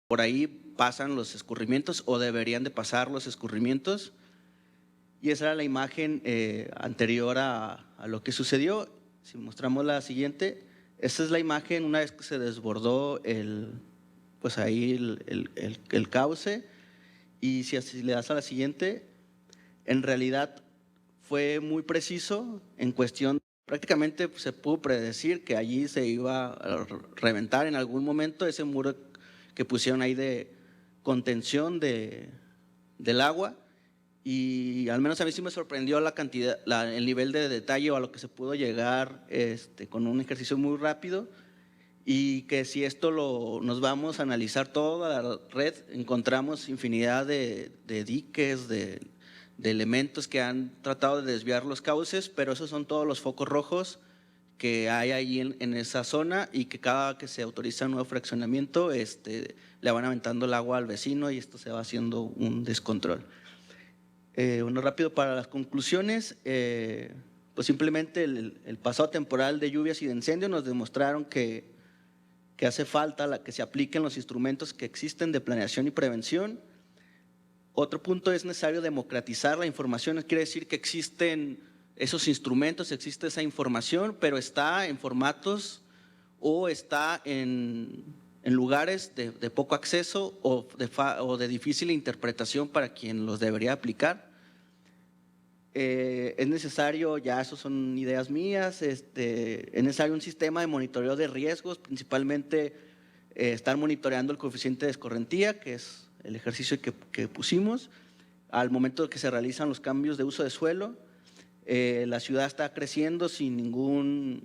por ahí pasan los escurrimientos o deberían de pasar los escurrimientos. Y esa era la imagen anterior a lo que sucedió. Si mostramos la siguiente, esta es la imagen una vez que se desbordó pues ahí el cauce. Y si así le das a la siguiente, en realidad fue muy preciso en cuestión, prácticamente se pudo predecir que allí se iba a reventar en algún momento ese muro que pusieron ahí de contención del agua. Y al menos a mí sí me sorprendió la cantidad, el nivel de detalle o a lo que se pudo llegar con un ejercicio muy rápido, y que si esto nos vamos a analizar toda la red, encontramos infinidad de diques, de elementos que han tratado de desviar los cauces, pero esos son todos los focos rojos que hay ahí en esa zona, y que cada que se autoriza un nuevo fraccionamiento le van aventando el agua al vecino y esto se va haciendo un descontrol. Bueno, rápido para las conclusiones, pues simplemente el pasado temporal de lluvias y de incendio nos demostraron que hace falta que se apliquen los instrumentos que existen de planeación y prevención. Otro punto, es necesario democratizar la información, quiere decir que existen esos instrumentos, existe esa información, pero está en formatos o está en lugares de poco acceso o de difícil interpretación para quien los debería aplicar. Es necesario, ya eso son ideas mías, es necesario un sistema de monitoreo de riesgos, principalmente estar monitoreando el coeficiente de escorrentía, que es el ejercicio que pusimos, al momento de que se realizan los cambios de uso de suelo. La ciudad está creciendo sin ningún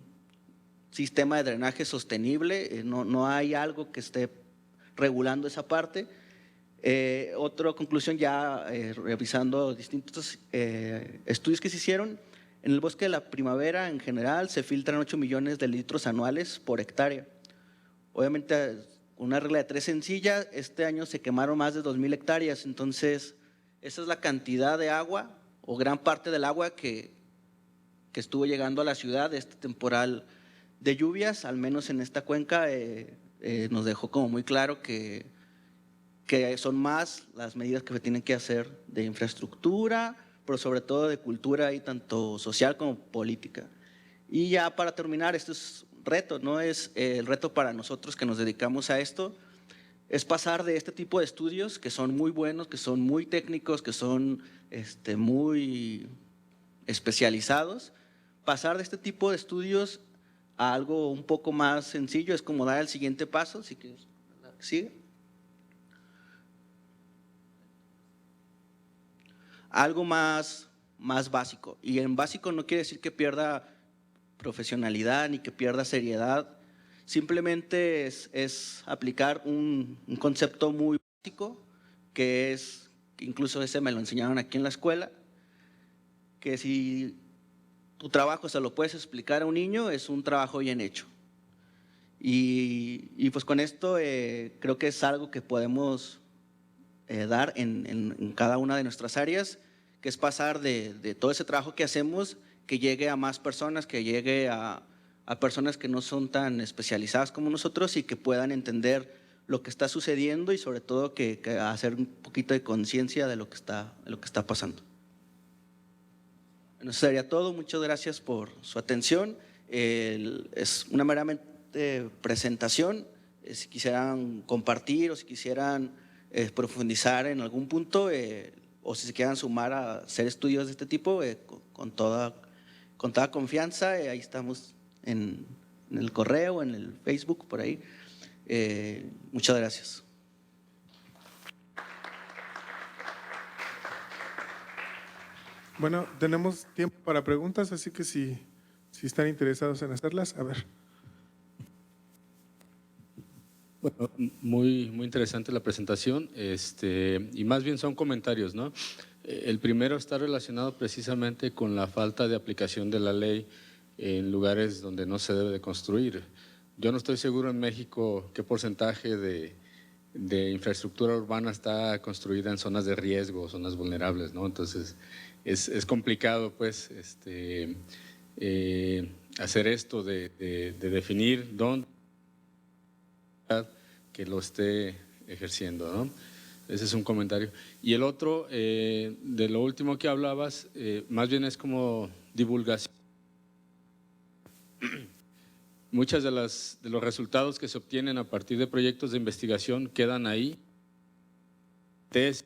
sistema de drenaje sostenible, no hay algo que esté regulando esa parte. Otra conclusión, ya revisando distintos estudios que se hicieron, en el bosque de la primavera en general se filtran 8 millones de litros anuales por hectárea. Obviamente, una regla de 3 sencilla, este año se quemaron más de 2,000 hectáreas, entonces esa es la cantidad de agua o gran parte del agua que estuvo llegando a la ciudad de este temporal de lluvias, al menos en esta cuenca. Nos dejó como muy claro que son más las medidas que se tienen que hacer de infraestructura, pero sobre todo de cultura, y tanto social como política. Y ya para terminar, esto es reto, no es el reto para nosotros que nos dedicamos a esto, es pasar de este tipo de estudios que son muy buenos, que son muy técnicos, que son muy especializados, pasar de este tipo de estudios a algo un poco más sencillo, es como dar el siguiente paso, si quieres, sigue. Algo más básico, y en básico no quiere decir que pierda profesionalidad ni que pierda seriedad, simplemente es aplicar un concepto muy básico, que incluso ese me lo enseñaron aquí en la escuela, que si tu trabajo se lo puedes explicar a un niño, es un trabajo bien hecho. Y pues con esto creo que es algo que podemos dar en cada una de nuestras áreas, que es pasar de todo ese trabajo que hacemos, que llegue a más personas, que llegue a personas que no son tan especializadas como nosotros y que puedan entender lo que está sucediendo, y sobre todo que hacer un poquito de conciencia de lo que está pasando. Bueno, eso sería todo. Muchas gracias por su atención. Es una meramente presentación. Si quisieran compartir o si quisieran profundizar en algún punto, o si se quieran sumar a hacer estudios de este tipo, con toda confianza, ahí estamos en el correo, en el Facebook, por ahí. Muchas gracias. Bueno, tenemos tiempo para preguntas, así que si están interesados en hacerlas, a ver. Bueno, muy interesante la presentación, y más bien son comentarios, ¿no? El primero está relacionado precisamente con la falta de aplicación de la ley en lugares donde no se debe de construir. Yo no estoy seguro en México qué porcentaje de infraestructura urbana está construida en zonas de riesgo, zonas vulnerables, ¿no? Entonces, es complicado, pues, hacer esto de definir dónde que lo esté ejerciendo, ¿no? Ese es un comentario. Y el otro, de lo último que hablabas, más bien es como divulgación. Muchas de los resultados que se obtienen a partir de proyectos de investigación quedan ahí, tesis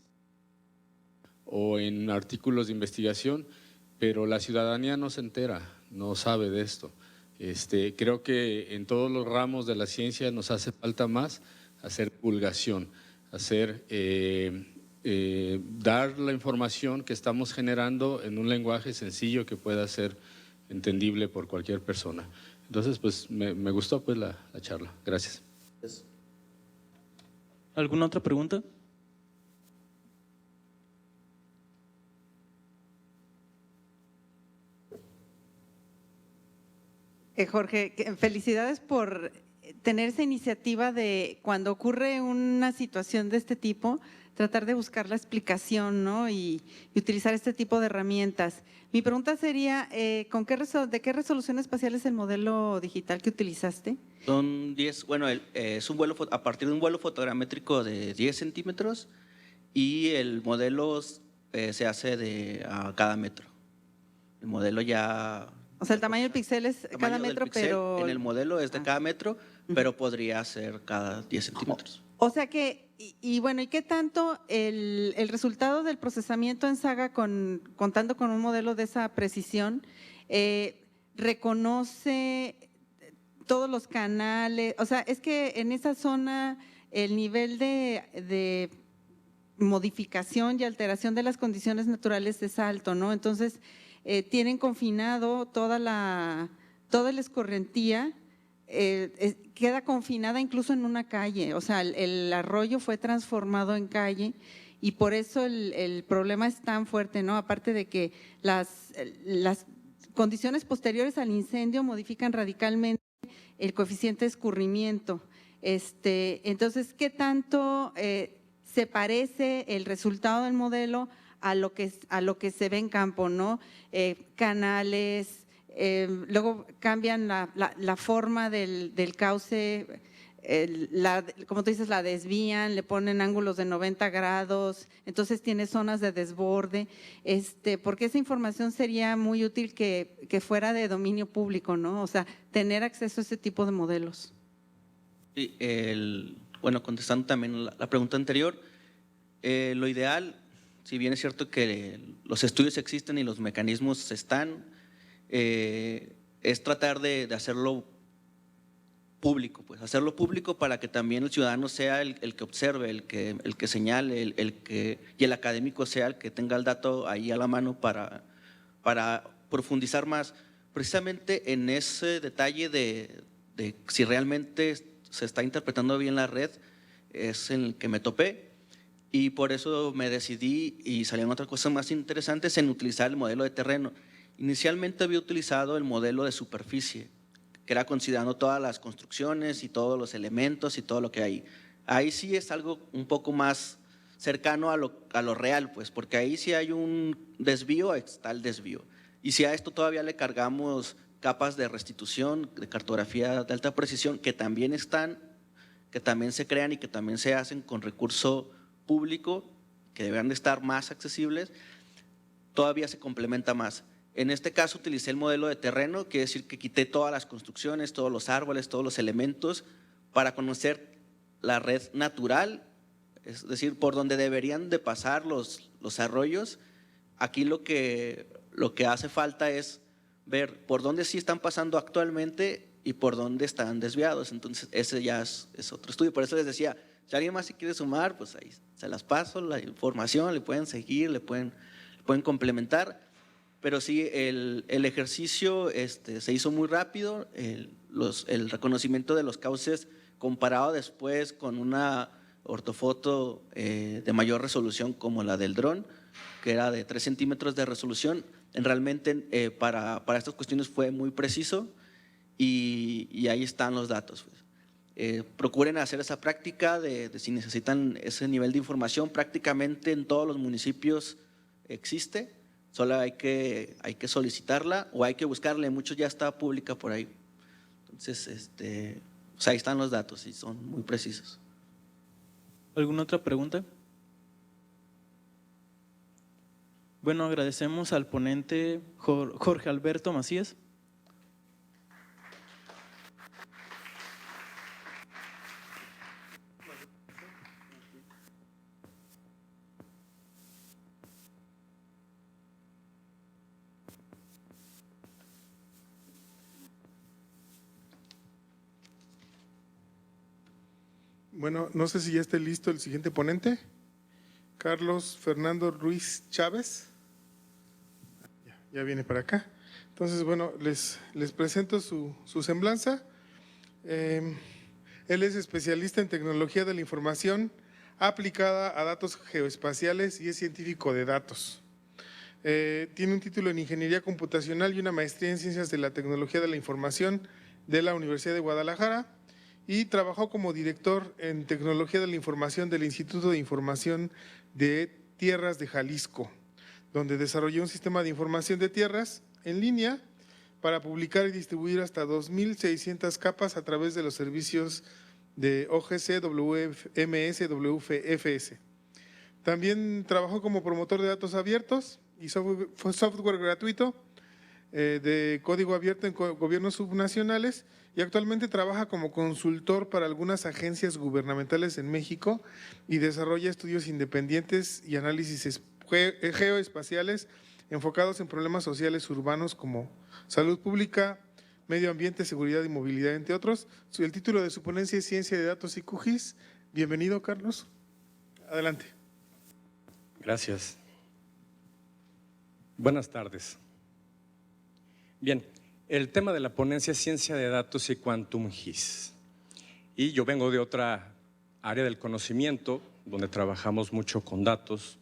o en artículos de investigación, pero la ciudadanía no se entera, no sabe de esto. Creo que en todos los ramos de la ciencia nos hace falta más hacer divulgación, dar la información que estamos generando en un lenguaje sencillo que pueda ser entendible por cualquier persona. Entonces, pues me gustó pues la charla. Gracias. ¿Alguna otra pregunta? Jorge, felicidades por tener esa iniciativa de cuando ocurre una situación de este tipo, tratar de buscar la explicación, ¿no? y utilizar este tipo de herramientas. Mi pregunta sería, ¿de qué resolución espacial es el modelo digital que utilizaste? Son 10, bueno, es un vuelo a partir de un vuelo fotogramétrico de 10 centímetros y el modelo se hace a cada metro. El modelo ya… O sea, el tamaño del píxel es cada metro, pero… En el modelo es de cada metro, pero podría ser cada 10 centímetros. O sea que, bueno, ¿y qué tanto el resultado del procesamiento en Saga, contando con un modelo de esa precisión, reconoce todos los canales? O sea, es que en esa zona el nivel de modificación y alteración de las condiciones naturales es alto, ¿no? Entonces, tienen confinado toda la escorrentía, queda confinada incluso en una calle, o sea, el arroyo fue transformado en calle y por eso el problema es tan fuerte, ¿no? Aparte de que las condiciones posteriores al incendio modifican radicalmente el coeficiente de escurrimiento. Entonces, ¿qué tanto se parece el resultado del modelo a lo que se ve en campo, ¿no? Canales, luego cambian la forma del cauce, como tú dices, la desvían, le ponen ángulos de 90 grados, entonces tiene zonas de desborde, porque esa información sería muy útil que fuera de dominio público, ¿no? O sea, tener acceso a ese tipo de modelos. Sí, bueno, contestando también la pregunta anterior, lo ideal, si bien es cierto que los estudios existen y los mecanismos están, es tratar de hacerlo público, pues hacerlo público para que también el ciudadano sea el que observe, el que señale, y el académico sea el que tenga el dato ahí a la mano para profundizar más. Precisamente en ese detalle de si realmente se está interpretando bien la red, es en el que me topé. Y por eso me decidí y salieron otras cosas más interesantes en utilizar el modelo de terreno. Inicialmente había utilizado el modelo de superficie, que era considerando todas las construcciones y todos los elementos y todo lo que hay. Ahí sí es algo un poco más cercano a lo real, pues, porque ahí sí hay un desvío, está el desvío. Y si a esto todavía le cargamos capas de restitución, de cartografía de alta precisión, que también están, que también se crean y que también se hacen con recurso público, que deberán de estar más accesibles, todavía se complementa más. En este caso utilicé el modelo de terreno, quiere decir que quité todas las construcciones, todos los árboles, todos los elementos para conocer la red natural, es decir, por donde deberían de pasar los arroyos. Aquí lo que hace falta es ver por dónde sí están pasando actualmente y por dónde están desviados. Entonces ese ya es otro estudio. Por eso les decía, si alguien más se quiere sumar, pues ahí se las paso, la información, le pueden seguir, le pueden complementar. Pero sí, el ejercicio se hizo muy rápido, el reconocimiento de los cauces comparado después con una ortofoto de mayor resolución como la del dron, que era de 3 centímetros de resolución, realmente para estas cuestiones fue muy preciso y ahí están los datos. Procuren hacer esa práctica de si necesitan ese nivel de información, prácticamente en todos los municipios existe, solo hay que solicitarla o hay que buscarla, muchos ya está pública por ahí. Entonces, pues ahí están los datos y son muy precisos. ¿Alguna otra pregunta? Bueno, agradecemos al ponente Jorge Alberto Macías. Bueno, no sé si ya esté listo el siguiente ponente. Carlos Fernando Ruiz Chávez. Ya viene para acá. Entonces, bueno, les presento su semblanza. Él es especialista en tecnología de la información aplicada a datos geoespaciales y es científico de datos. Tiene un título en Ingeniería Computacional y una maestría en Ciencias de la Tecnología de la Información de la Universidad de Guadalajara y trabajó como director en Tecnología de la Información del Instituto de Información de Tierras de Jalisco, donde desarrolló un sistema de información de tierras en línea para publicar y distribuir hasta 2.600 capas a través de los servicios de OGC, WMS, WFS. También trabajó como promotor de datos abiertos y software gratuito de código abierto en gobiernos subnacionales y actualmente trabaja como consultor para algunas agencias gubernamentales en México y desarrolla estudios independientes y análisis geoespaciales enfocados en problemas sociales urbanos como salud pública, medio ambiente, seguridad y movilidad, entre otros. El título de su ponencia es Ciencia de Datos y QGIS. Bienvenido, Carlos. Adelante. Gracias. Buenas tardes. Bien, el tema de la ponencia es Ciencia de Datos y Quantum GIS. Y yo vengo de otra área del conocimiento, donde trabajamos mucho con datos.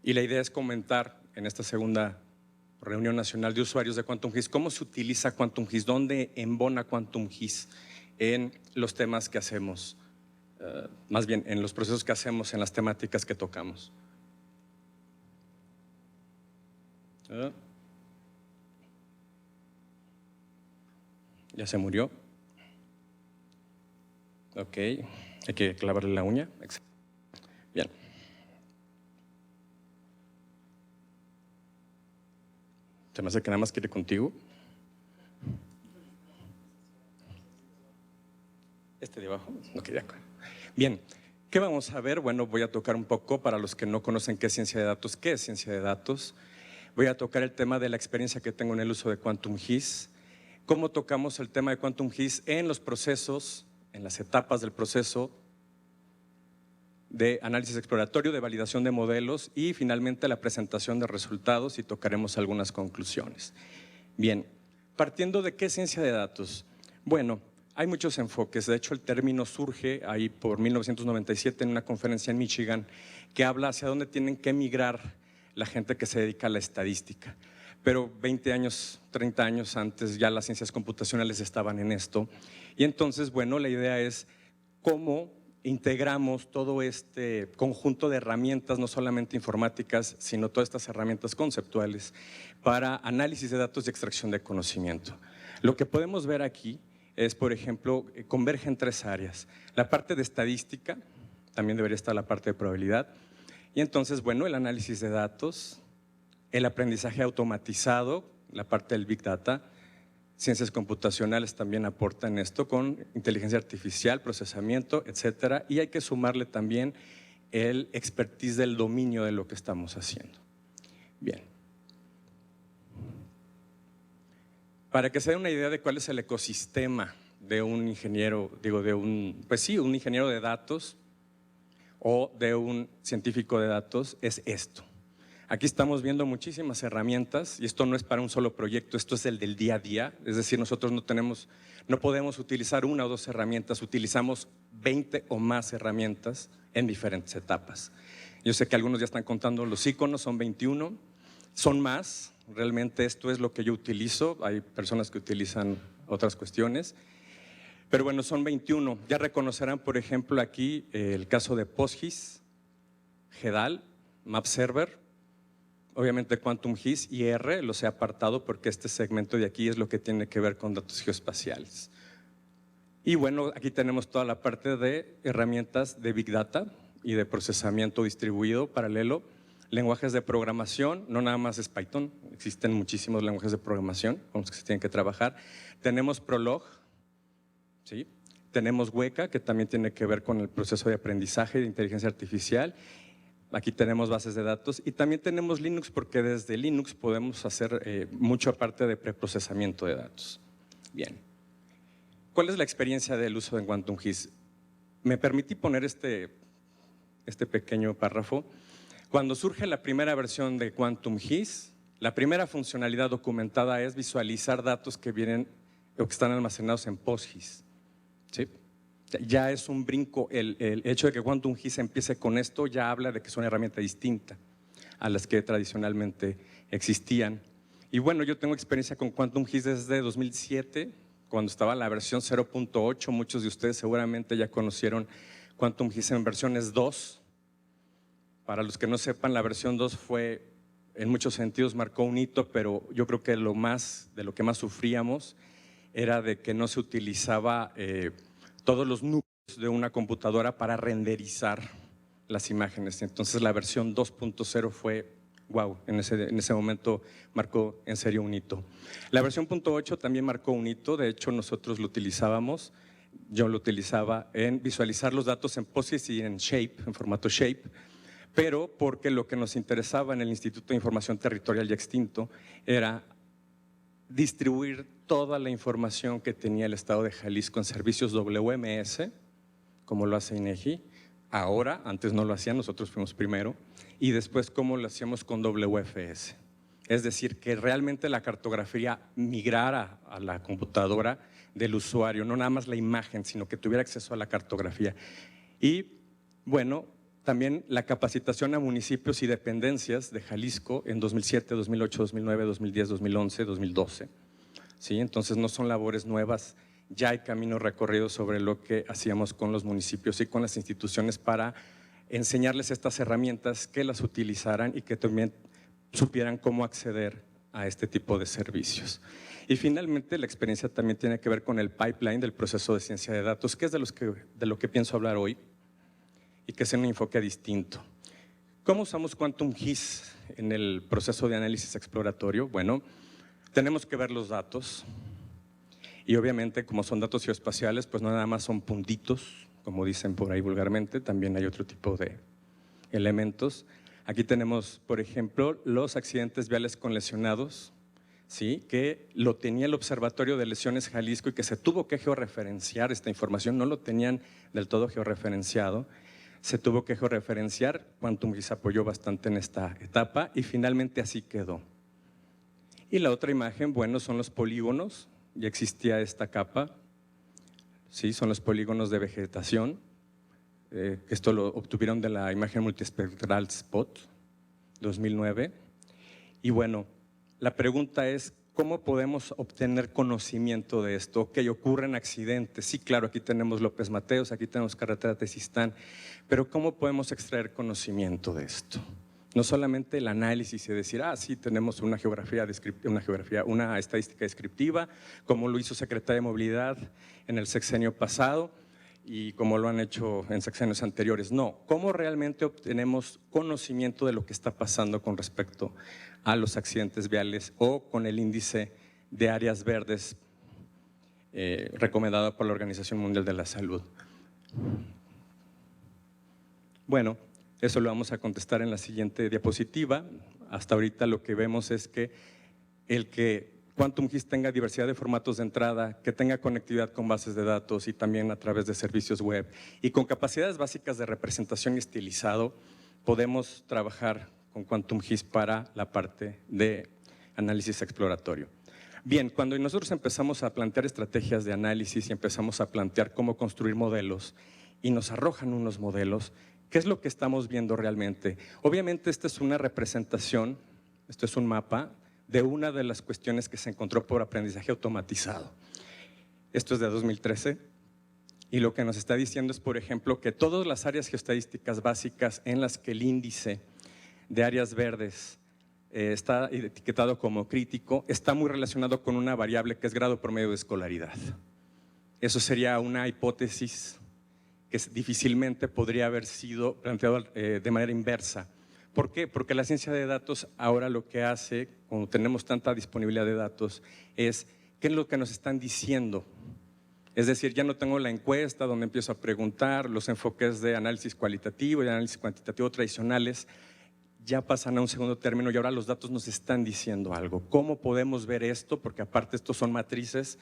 Y la idea es comentar en esta segunda reunión nacional de usuarios de Quantum GIS cómo se utiliza Quantum GIS, dónde embona Quantum GIS en los temas que hacemos, más bien en los procesos que hacemos, en las temáticas que tocamos. Ya se murió. Ok, hay que clavarle la uña. Bien. Se me hace que nada más quiere contigo. ¿Este de abajo? Ok, de acuerdo. Bien, ¿qué vamos a ver? Bueno, voy a tocar un poco para los que no conocen qué es ciencia de datos. ¿Qué es ciencia de datos? Voy a tocar el tema de la experiencia que tengo en el uso de Quantum GIS. Cómo tocamos el tema de Quantum GIS en los procesos, en las etapas del proceso de análisis exploratorio, de validación de modelos y finalmente la presentación de resultados y tocaremos algunas conclusiones. Bien, partiendo de qué es ciencia de datos. Bueno, hay muchos enfoques. De hecho, el término surge ahí por 1997 en una conferencia en Michigan que habla hacia dónde tienen que migrar la gente que se dedica a la estadística. Pero 20 años, 30 años antes ya las ciencias computacionales estaban en esto. Y entonces, bueno, la idea es cómo integramos todo este conjunto de herramientas, no solamente informáticas, sino todas estas herramientas conceptuales para análisis de datos y extracción de conocimiento. Lo que podemos ver aquí es, por ejemplo, convergen tres áreas. La parte de estadística, también debería estar la parte de probabilidad. Y entonces, bueno, el análisis de datos, el aprendizaje automatizado, la parte del Big Data, ciencias computacionales también aportan esto con inteligencia artificial, procesamiento, etcétera, y hay que sumarle también el expertise del dominio de lo que estamos haciendo. Bien. Para que se den una idea de cuál es el ecosistema de un ingeniero, un ingeniero de datos o de un científico de datos, es esto. Aquí estamos viendo muchísimas herramientas y esto no es para un solo proyecto, esto es el del día a día, es decir, nosotros no podemos utilizar una o dos herramientas, utilizamos 20 o más herramientas en diferentes etapas. Yo sé que algunos ya están contando los iconos, son 21, son más, realmente esto es lo que yo utilizo, hay personas que utilizan otras cuestiones, pero bueno, son 21. Ya reconocerán, por ejemplo, aquí el caso de PostGIS, GEDAL, MapServer, obviamente Quantum GIS y R los he apartado porque este segmento de aquí es lo que tiene que ver con datos geoespaciales. Y bueno, aquí tenemos toda la parte de herramientas de Big Data y de procesamiento distribuido paralelo, lenguajes de programación, no nada más es Python, existen muchísimos lenguajes de programación con los que se tienen que trabajar. Tenemos Prolog, ¿sí? Tenemos Weka, que también tiene que ver con el proceso de aprendizaje de inteligencia artificial. Aquí tenemos bases de datos y también tenemos Linux, porque desde Linux podemos hacer mucho aparte de preprocesamiento de datos. Bien. ¿Cuál es la experiencia del uso de Quantum GIS? Me permití poner este pequeño párrafo. Cuando surge la primera versión de Quantum GIS, la primera funcionalidad documentada es visualizar datos que vienen o que están almacenados en PostGIS. ¿Sí? Ya es un brinco, el hecho de que Quantum GIS empiece con esto ya habla de que es una herramienta distinta a las que tradicionalmente existían. Y bueno, yo tengo experiencia con Quantum GIS desde 2007, cuando estaba la versión 0.8, muchos de ustedes seguramente ya conocieron Quantum GIS en versiones 2. Para los que no sepan, la versión 2 fue, en muchos sentidos, marcó un hito, pero yo creo que de lo que más sufríamos era de que no se utilizaba todos los núcleos de una computadora para renderizar las imágenes. Entonces la versión 2.0 fue, wow, en ese momento marcó en serio un hito. La versión 0.8 también marcó un hito, de hecho nosotros lo utilizábamos, yo lo utilizaba en visualizar los datos en PostGIS y en Shape, en formato Shape, pero porque lo que nos interesaba en el Instituto de Información Territorial ya extinto era distribuir toda la información que tenía el Estado de Jalisco en servicios WMS, como lo hace INEGI, ahora, antes no lo hacían, nosotros fuimos primero, y después como lo hacíamos con WFS. Es decir, que realmente la cartografía migrara a la computadora del usuario, no nada más la imagen, sino que tuviera acceso a la cartografía. Y bueno, también la capacitación a municipios y dependencias de Jalisco en 2007, 2008, 2009, 2010, 2011, 2012. ¿Sí? Entonces no son labores nuevas, ya hay camino recorrido sobre lo que hacíamos con los municipios y con las instituciones para enseñarles estas herramientas, que las utilizaran y que también supieran cómo acceder a este tipo de servicios. Y finalmente la experiencia también tiene que ver con el pipeline del proceso de ciencia de datos, que es de lo que pienso hablar hoy y que es un enfoque distinto. ¿Cómo usamos Quantum GIS en el proceso de análisis exploratorio? Bueno, tenemos que ver los datos y obviamente como son datos geoespaciales, pues no nada más son puntitos, como dicen por ahí vulgarmente, también hay otro tipo de elementos. Aquí tenemos, por ejemplo, los accidentes viales con lesionados, ¿sí? Que lo tenía el Observatorio de Lesiones Jalisco y que se tuvo que georreferenciar esta información, no lo tenían del todo georreferenciado. Se tuvo que georreferenciar, Quantum GIS apoyó bastante en esta etapa y finalmente así quedó. Y la otra imagen, bueno, son los polígonos, ya existía esta capa, sí, son los polígonos de vegetación, esto lo obtuvieron de la imagen multiespectral SPOT 2009. Y bueno, la pregunta es, ¿cómo podemos obtener conocimiento de esto? Ok, ocurren accidentes, sí, claro, aquí tenemos López Mateos, aquí tenemos carretera Tezistán, pero ¿cómo podemos extraer conocimiento de esto? No solamente el análisis y decir, sí, tenemos una estadística descriptiva, como lo hizo Secretaría de Movilidad en el sexenio pasado y como lo han hecho en sexenios anteriores. No, ¿cómo realmente obtenemos conocimiento de lo que está pasando con respecto a los accidentes viales o con el índice de áreas verdes recomendado por la Organización Mundial de la Salud? Bueno, eso lo vamos a contestar en la siguiente diapositiva. Hasta ahorita lo que vemos es que el que Quantum GIS tenga diversidad de formatos de entrada, que tenga conectividad con bases de datos y también a través de servicios web y con capacidades básicas de representación y estilizado, podemos trabajar con Quantum GIS para la parte de análisis exploratorio. Bien, cuando nosotros empezamos a plantear estrategias de análisis y empezamos a plantear cómo construir modelos y nos arrojan unos modelos, ¿qué es lo que estamos viendo realmente? Obviamente esta es una representación, esto es un mapa de una de las cuestiones que se encontró por aprendizaje automatizado. Esto es de 2013 y lo que nos está diciendo es, por ejemplo, que todas las áreas geoestadísticas básicas en las que el índice de áreas verdes está etiquetado como crítico, está muy relacionado con una variable que es grado promedio de escolaridad. Eso sería una hipótesis que difícilmente podría haber sido planteado de manera inversa. ¿Por qué? Porque la ciencia de datos ahora lo que hace, cuando tenemos tanta disponibilidad de datos, es qué es lo que nos están diciendo. Es decir, ya no tengo la encuesta donde empiezo a preguntar, los enfoques de análisis cualitativo y análisis cuantitativo tradicionales ya pasan a un segundo término y ahora los datos nos están diciendo algo. ¿Cómo podemos ver esto? Porque aparte estos son matrices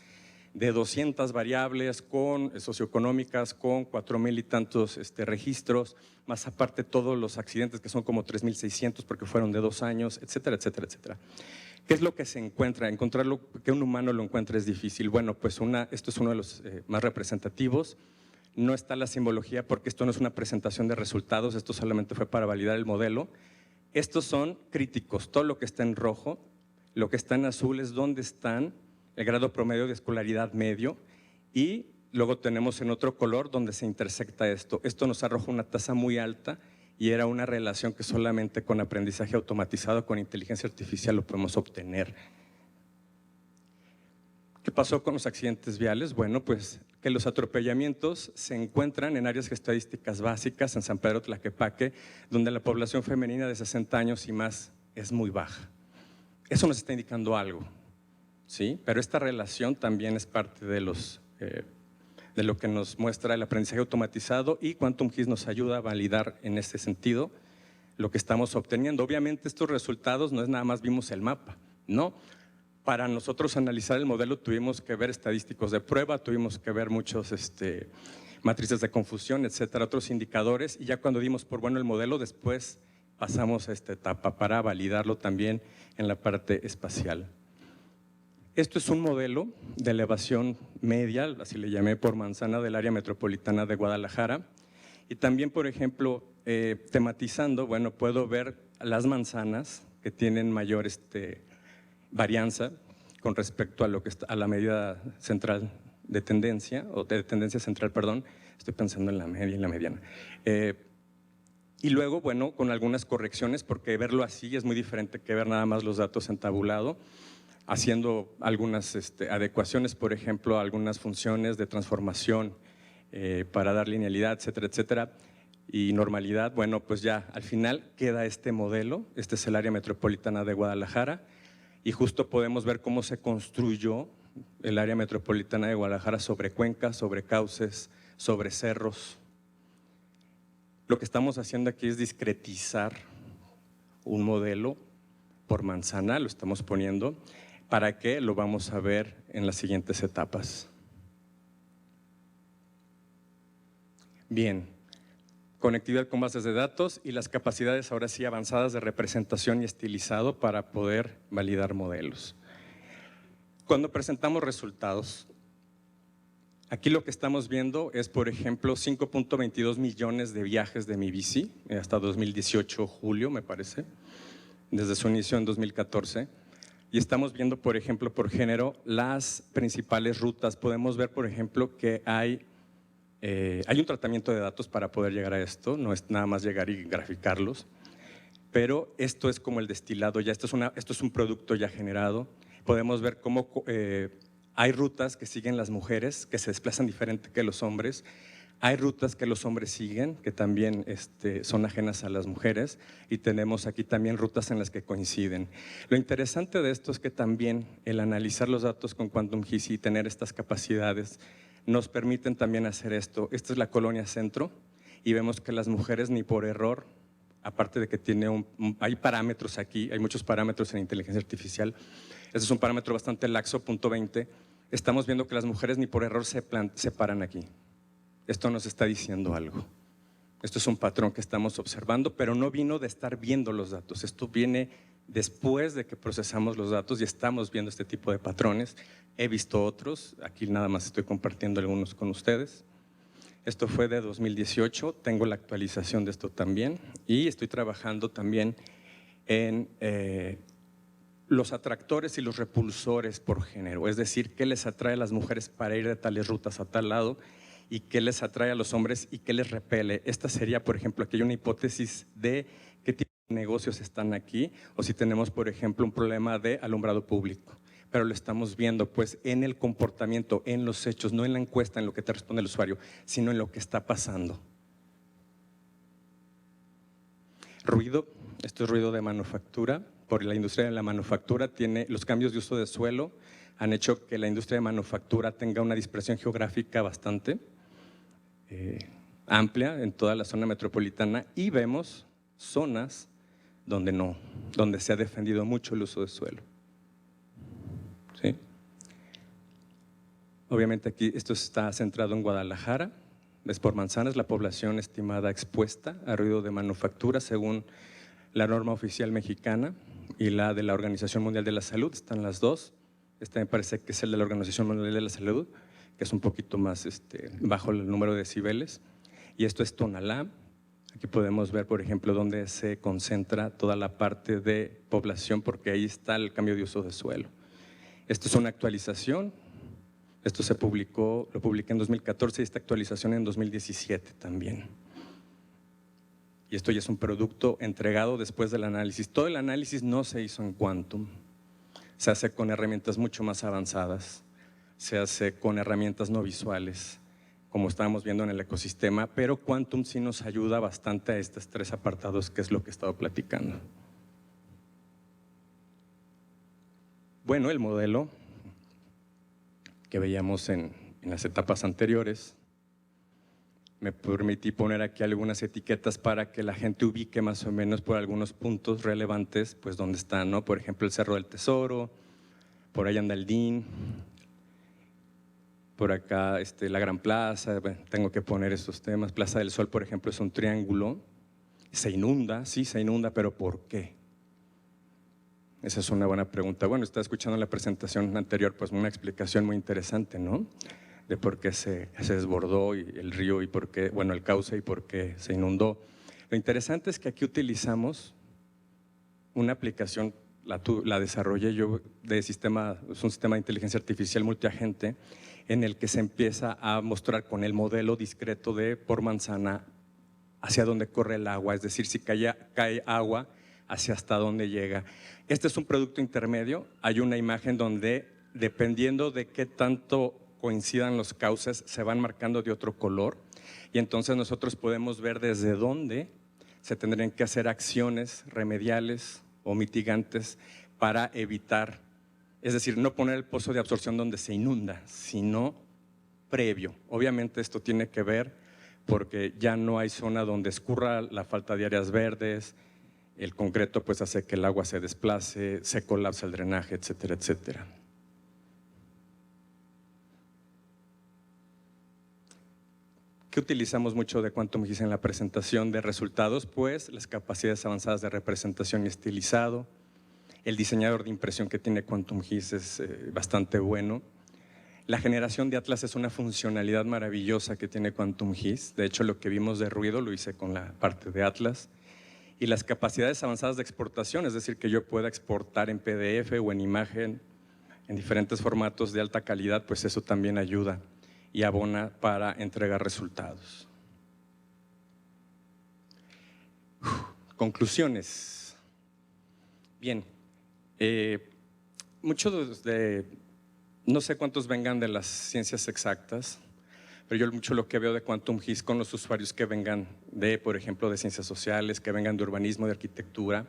de 200 variables con socioeconómicas, con 4,000 y tantos registros, más aparte todos los accidentes que son como 3,600 porque fueron de 2 años, etcétera, etcétera, etcétera. ¿Qué es lo que se encuentra? Encontrarlo, que un humano lo encuentre es difícil. Bueno, pues esto es uno de los más representativos. No está la simbología porque esto no es una presentación de resultados, esto solamente fue para validar el modelo. Estos son críticos, todo lo que está en rojo, lo que está en azul es dónde están el grado promedio de escolaridad medio y luego tenemos en otro color donde se intersecta esto. Esto nos arroja una tasa muy alta y era una relación que solamente con aprendizaje automatizado, con inteligencia artificial lo podemos obtener. ¿Qué pasó con los accidentes viales? Bueno, pues que los atropellamientos se encuentran en áreas estadísticas básicas, en San Pedro Tlaquepaque, donde la población femenina de 60 años y más es muy baja. Eso nos está indicando algo. ¿Sí? Pero esta relación también es parte de lo que nos muestra el aprendizaje automatizado y Quantum GIS nos ayuda a validar en este sentido lo que estamos obteniendo. Obviamente estos resultados no es nada más vimos el mapa, no. Para nosotros analizar el modelo tuvimos que ver estadísticos de prueba, tuvimos que ver muchos matrices de confusión, etcétera, otros indicadores y ya cuando dimos por bueno el modelo después pasamos a esta etapa para validarlo también en la parte espacial. Esto es un modelo de elevación media, así le llamé por manzana del área metropolitana de Guadalajara. Y también, por ejemplo, tematizando, bueno, puedo ver las manzanas que tienen mayor varianza con respecto a lo que está, a la medida central de tendencia, o de tendencia central, perdón, estoy pensando en la media y en la mediana. Y luego, bueno, con algunas correcciones, porque verlo así es muy diferente que ver nada más los datos en tabulado, haciendo algunas adecuaciones, por ejemplo, a algunas funciones de transformación para dar linealidad, etcétera, etcétera, y normalidad. Bueno, pues ya al final queda este modelo, este es el área metropolitana de Guadalajara, y justo podemos ver cómo se construyó el área metropolitana de Guadalajara sobre cuencas, sobre cauces, sobre cerros. Lo que estamos haciendo aquí es discretizar un modelo por manzana, lo estamos poniendo, ¿para qué? Lo vamos a ver en las siguientes etapas. Bien, conectividad con bases de datos y las capacidades ahora sí avanzadas de representación y estilizado para poder validar modelos. Cuando presentamos resultados, aquí lo que estamos viendo es, por ejemplo, 5.22 millones de viajes de mi bici, hasta 2018, julio, me parece, desde su inicio en 2014. Y estamos viendo, por ejemplo, por género, las principales rutas. Podemos ver, por ejemplo, que hay un tratamiento de datos para poder llegar a esto, no es nada más llegar y graficarlos, pero esto es como el destilado, ya esto es un producto ya generado. Podemos ver cómo hay rutas que siguen las mujeres, que se desplazan diferente que los hombres. Hay rutas que los hombres siguen, que también son ajenas a las mujeres, y tenemos aquí también rutas en las que coinciden. Lo interesante de esto es que también el analizar los datos con Quantum GIS y tener estas capacidades nos permiten también hacer esto. Esta es la colonia centro y vemos que las mujeres ni por error, aparte de que hay parámetros aquí, hay muchos parámetros en inteligencia artificial, este es un parámetro bastante laxo, 0.20, estamos viendo que las mujeres ni por error se paran aquí. Esto nos está diciendo algo. Esto es un patrón que estamos observando, pero no vino de estar viendo los datos. Esto viene después de que procesamos los datos y estamos viendo este tipo de patrones. He visto otros, aquí nada más estoy compartiendo algunos con ustedes. Esto fue de 2018, tengo la actualización de esto también y estoy trabajando también en los atractores y los repulsores por género, es decir, qué les atrae a las mujeres para ir de tales rutas a tal lado y qué les atrae a los hombres y qué les repele. Esta sería, por ejemplo, aquí hay una hipótesis de qué tipo de negocios están aquí o si tenemos, por ejemplo, un problema de alumbrado público. pero lo estamos viendo pues en el comportamiento, en los hechos, no en la encuesta, en lo que te responde el usuario, sino en lo que está pasando. Ruido, esto es ruido de manufactura. Por la industria de la manufactura los cambios de uso de suelo han hecho que la industria de manufactura tenga una dispersión geográfica bastante amplia en toda la zona metropolitana, y vemos zonas donde no, donde se ha defendido mucho el uso de suelo. ¿Sí? Obviamente aquí esto está centrado en Guadalajara, es por manzanas, la población estimada expuesta a ruido de manufactura según la norma oficial mexicana y la de la Organización Mundial de la Salud, están las dos. Este me parece que es el de la Organización Mundial de la Salud, que es un poquito más bajo el número de decibeles. Y esto es Tonalá. Aquí podemos ver, por ejemplo, dónde se concentra toda la parte de población, porque ahí está el cambio de uso de suelo. Esto es una actualización. Esto lo publiqué en 2014 y esta actualización en 2017 también. Y esto ya es un producto entregado después del análisis. Todo el análisis no se hizo en Quantum. Se hace con herramientas mucho más avanzadas. Se hace con herramientas no visuales, como estábamos viendo en el ecosistema, pero Quantum sí nos ayuda bastante a estos tres apartados, que es lo que he estado platicando. Bueno, el modelo que veíamos en las etapas anteriores, me permití poner aquí algunas etiquetas para que la gente ubique más o menos por algunos puntos relevantes, pues dónde están, ¿no? Por ejemplo, el Cerro del Tesoro, por ahí anda el DIN, por acá la Gran Plaza, bueno, tengo que poner estos temas. Plaza del Sol, por ejemplo, es un triángulo, se inunda, sí se inunda, pero ¿por qué? Esa es una buena pregunta. Bueno, estaba escuchando en la presentación anterior pues una explicación muy interesante, ¿no? De por qué se desbordó el río y por qué, bueno, el cauce y por qué se inundó. Lo interesante es que aquí utilizamos una aplicación, la desarrollé yo, es un sistema de inteligencia artificial multiagente en el que se empieza a mostrar con el modelo discreto de por manzana hacia dónde corre el agua, es decir, si cae agua, hacia hasta dónde llega. Este es un producto intermedio, hay una imagen donde dependiendo de qué tanto coincidan los cauces, se van marcando de otro color y entonces nosotros podemos ver desde dónde se tendrían que hacer acciones remediales o mitigantes para evitar, es decir, no poner el pozo de absorción donde se inunda, sino previo. Obviamente esto tiene que ver porque ya no hay zona donde escurra, la falta de áreas verdes, el concreto pues hace que el agua se desplace, se colapsa el drenaje, etcétera, etcétera. ¿Qué utilizamos mucho de Quantum GIS en la presentación de resultados? Pues las capacidades avanzadas de representación y estilizado. El diseñador de impresión que tiene Quantum GIS es bastante bueno. La generación de atlas es una funcionalidad maravillosa que tiene Quantum GIS. De hecho, lo que vimos de ruido lo hice con la parte de atlas. Y las capacidades avanzadas de exportación, es decir, que yo pueda exportar en PDF o en imagen en diferentes formatos de alta calidad, pues eso también ayuda y abona para entregar resultados. Conclusiones. Bien, muchos no sé cuántos vengan de las ciencias exactas, pero yo mucho lo que veo de Quantum GIS con los usuarios que vengan de, por ejemplo, de ciencias sociales, que vengan de urbanismo, de arquitectura,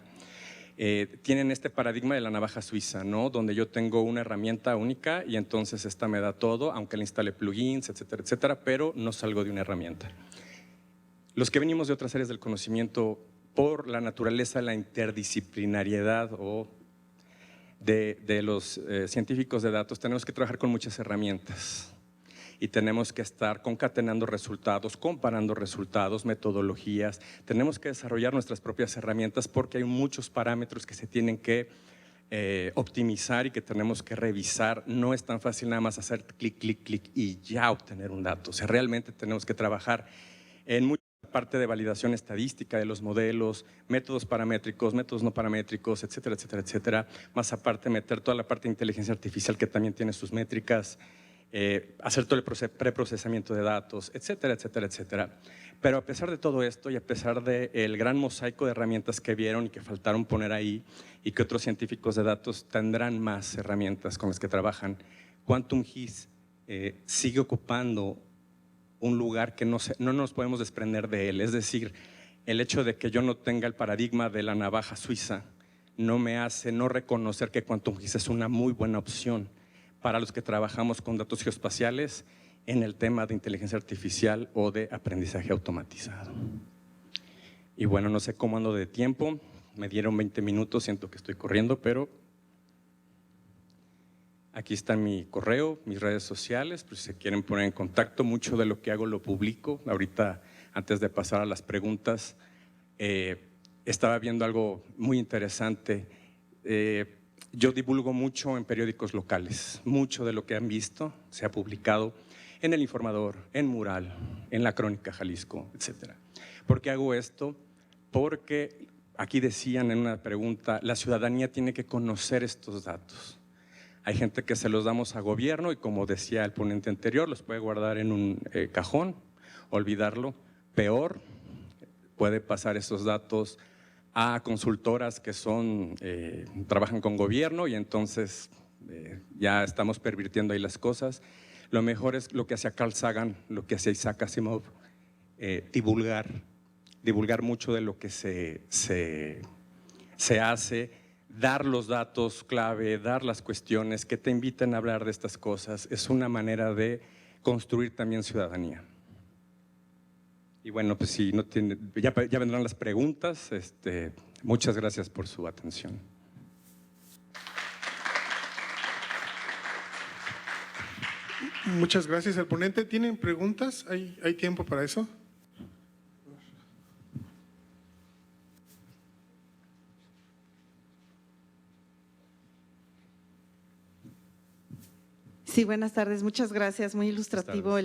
tienen este paradigma de la navaja suiza, ¿no? Donde yo tengo una herramienta única y entonces esta me da todo, aunque le instale plugins, etcétera, etcétera, pero no salgo de una herramienta. Los que venimos de otras áreas del conocimiento, por la naturaleza, la interdisciplinariedad o de los científicos de datos, tenemos que trabajar con muchas herramientas y tenemos que estar concatenando resultados, comparando resultados, metodologías. Tenemos que desarrollar nuestras propias herramientas porque hay muchos parámetros que se tienen que optimizar y que tenemos que revisar. No es tan fácil nada más hacer clic, clic, clic y ya obtener un dato. O sea, realmente tenemos que trabajar en mucha parte de validación estadística de los modelos, métodos paramétricos, métodos no paramétricos, etcétera, etcétera, etcétera. Más aparte meter toda la parte de inteligencia artificial que también tiene sus métricas. hacer todo el preprocesamiento de datos, etcétera, etcétera, etcétera. Pero a pesar de todo esto y a pesar del gran mosaico de herramientas que vieron y que faltaron poner ahí y que otros científicos de datos tendrán más herramientas con las que trabajan, Quantum GIS sigue ocupando un lugar que no nos podemos desprender de él. Es decir, el hecho de que yo no tenga el paradigma de la navaja suiza no me hace no reconocer que Quantum GIS es una muy buena opción para los que trabajamos con datos geoespaciales en el tema de inteligencia artificial o de aprendizaje automatizado. Y bueno, no sé cómo ando de tiempo, me dieron 20 minutos, siento que estoy corriendo, pero aquí está mi correo, mis redes sociales, pues si se quieren poner en contacto, mucho de lo que hago lo publico. Ahorita, antes de pasar a las preguntas, estaba viendo algo muy interesante. Yo divulgo mucho en periódicos locales, mucho de lo que han visto se ha publicado en El Informador, en Mural, en La Crónica Jalisco, etc. ¿Por qué hago esto? Porque aquí decían en una pregunta, la ciudadanía tiene que conocer estos datos. Hay gente que se los damos a gobierno y, como decía el ponente anterior, los puede guardar en un cajón, olvidarlo. Peor, puede pasar esos datos a consultoras que trabajan con gobierno y entonces ya estamos pervirtiendo ahí las cosas. Lo mejor es lo que hacía Carl Sagan, lo que hacía Isaac Asimov, divulgar mucho de lo que se hace, dar los datos clave, dar las cuestiones que te inviten a hablar de estas cosas. Es una manera de construir también ciudadanía. Y bueno, pues si no tiene, ya vendrán las preguntas. Muchas gracias por su atención. Muchas gracias al ponente. ¿Tienen preguntas? ¿Hay tiempo para eso? Sí, buenas tardes. Muchas gracias. Muy ilustrativo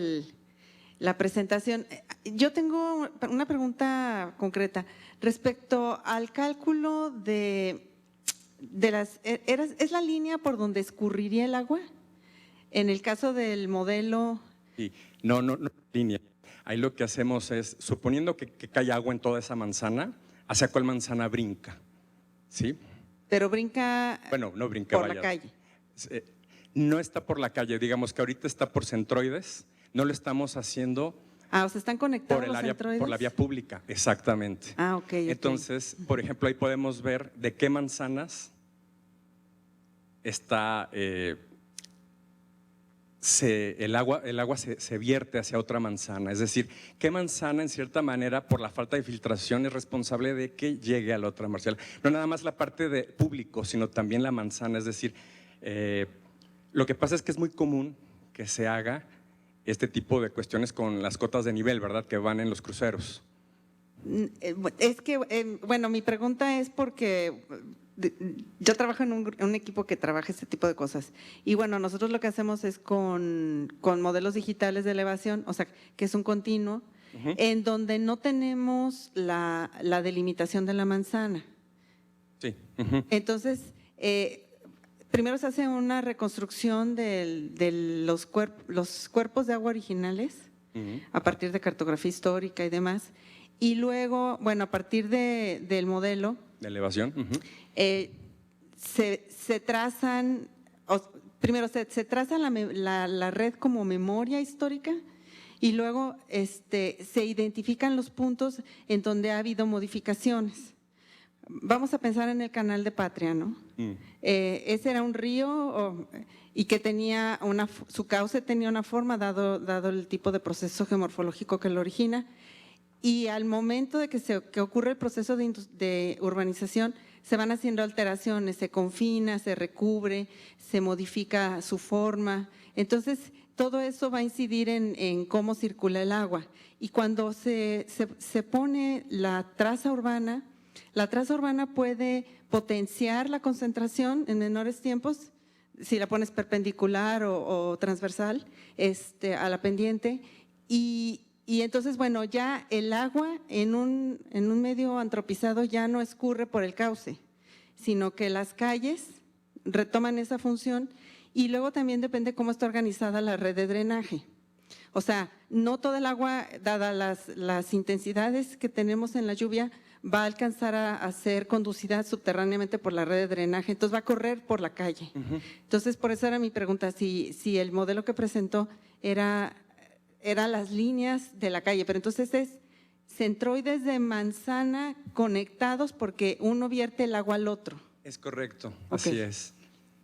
la presentación. Yo tengo una pregunta concreta respecto al cálculo de las… ¿Es la línea por donde escurriría el agua? En el caso del modelo… Sí, no línea. Ahí lo que hacemos es, suponiendo que cae agua en toda esa manzana, ¿hacia cuál manzana brinca? ¿Sí? Pero brinca… Bueno, no brinca, por la calle. No está por la calle, digamos que ahorita está por centroides, no lo estamos haciendo… O sea, están conectados los centroides. Por la vía pública, exactamente. Ok. Entonces, por ejemplo, ahí podemos ver de qué manzanas está… el agua se vierte hacia otra manzana, es decir, qué manzana en cierta manera por la falta de filtración es responsable de que llegue a la otra manzana. No nada más la parte de público, sino también la manzana, es decir, lo que pasa es que es muy común que se haga este tipo de cuestiones con las cotas de nivel, ¿verdad? Que van en los cruceros. Es que, bueno, mi pregunta es porque yo trabajo en un equipo que trabaja este tipo de cosas. Y bueno, nosotros lo que hacemos es con modelos digitales de elevación, o sea, que es un continuo, en donde no tenemos la delimitación de la manzana. Sí. Entonces, primero se hace una reconstrucción de los cuerpos de agua originales a partir de cartografía histórica y demás. Y luego, bueno, a partir del modelo… De elevación. Se trazan… Primero se traza la red como memoria histórica y luego se identifican los puntos en donde ha habido modificaciones. Vamos a pensar en el canal de Patria, ¿no? Ese era un río y que tenía su cauce tenía una forma dado el tipo de proceso geomorfológico que lo origina, y al momento de que ocurre el proceso de urbanización se van haciendo alteraciones, se confina, se recubre, se modifica su forma. Entonces todo eso va a incidir en cómo circula el agua, y cuando se pone la traza urbana puede potenciar la concentración en menores tiempos, si la pones perpendicular o transversal a la pendiente, y entonces, bueno, ya el agua en un medio antropizado ya no escurre por el cauce, sino que las calles retoman esa función Y luego también depende cómo está organizada la red de drenaje. O sea, no toda el agua, dadas las intensidades que tenemos en la lluvia, va a alcanzar a ser conducida subterráneamente por la red de drenaje, entonces va a correr por la calle. Entonces, por eso era mi pregunta, si el modelo que presentó era las líneas de la calle, pero entonces es centroides de manzana conectados porque uno vierte el agua al otro. Es correcto, Ok. así es.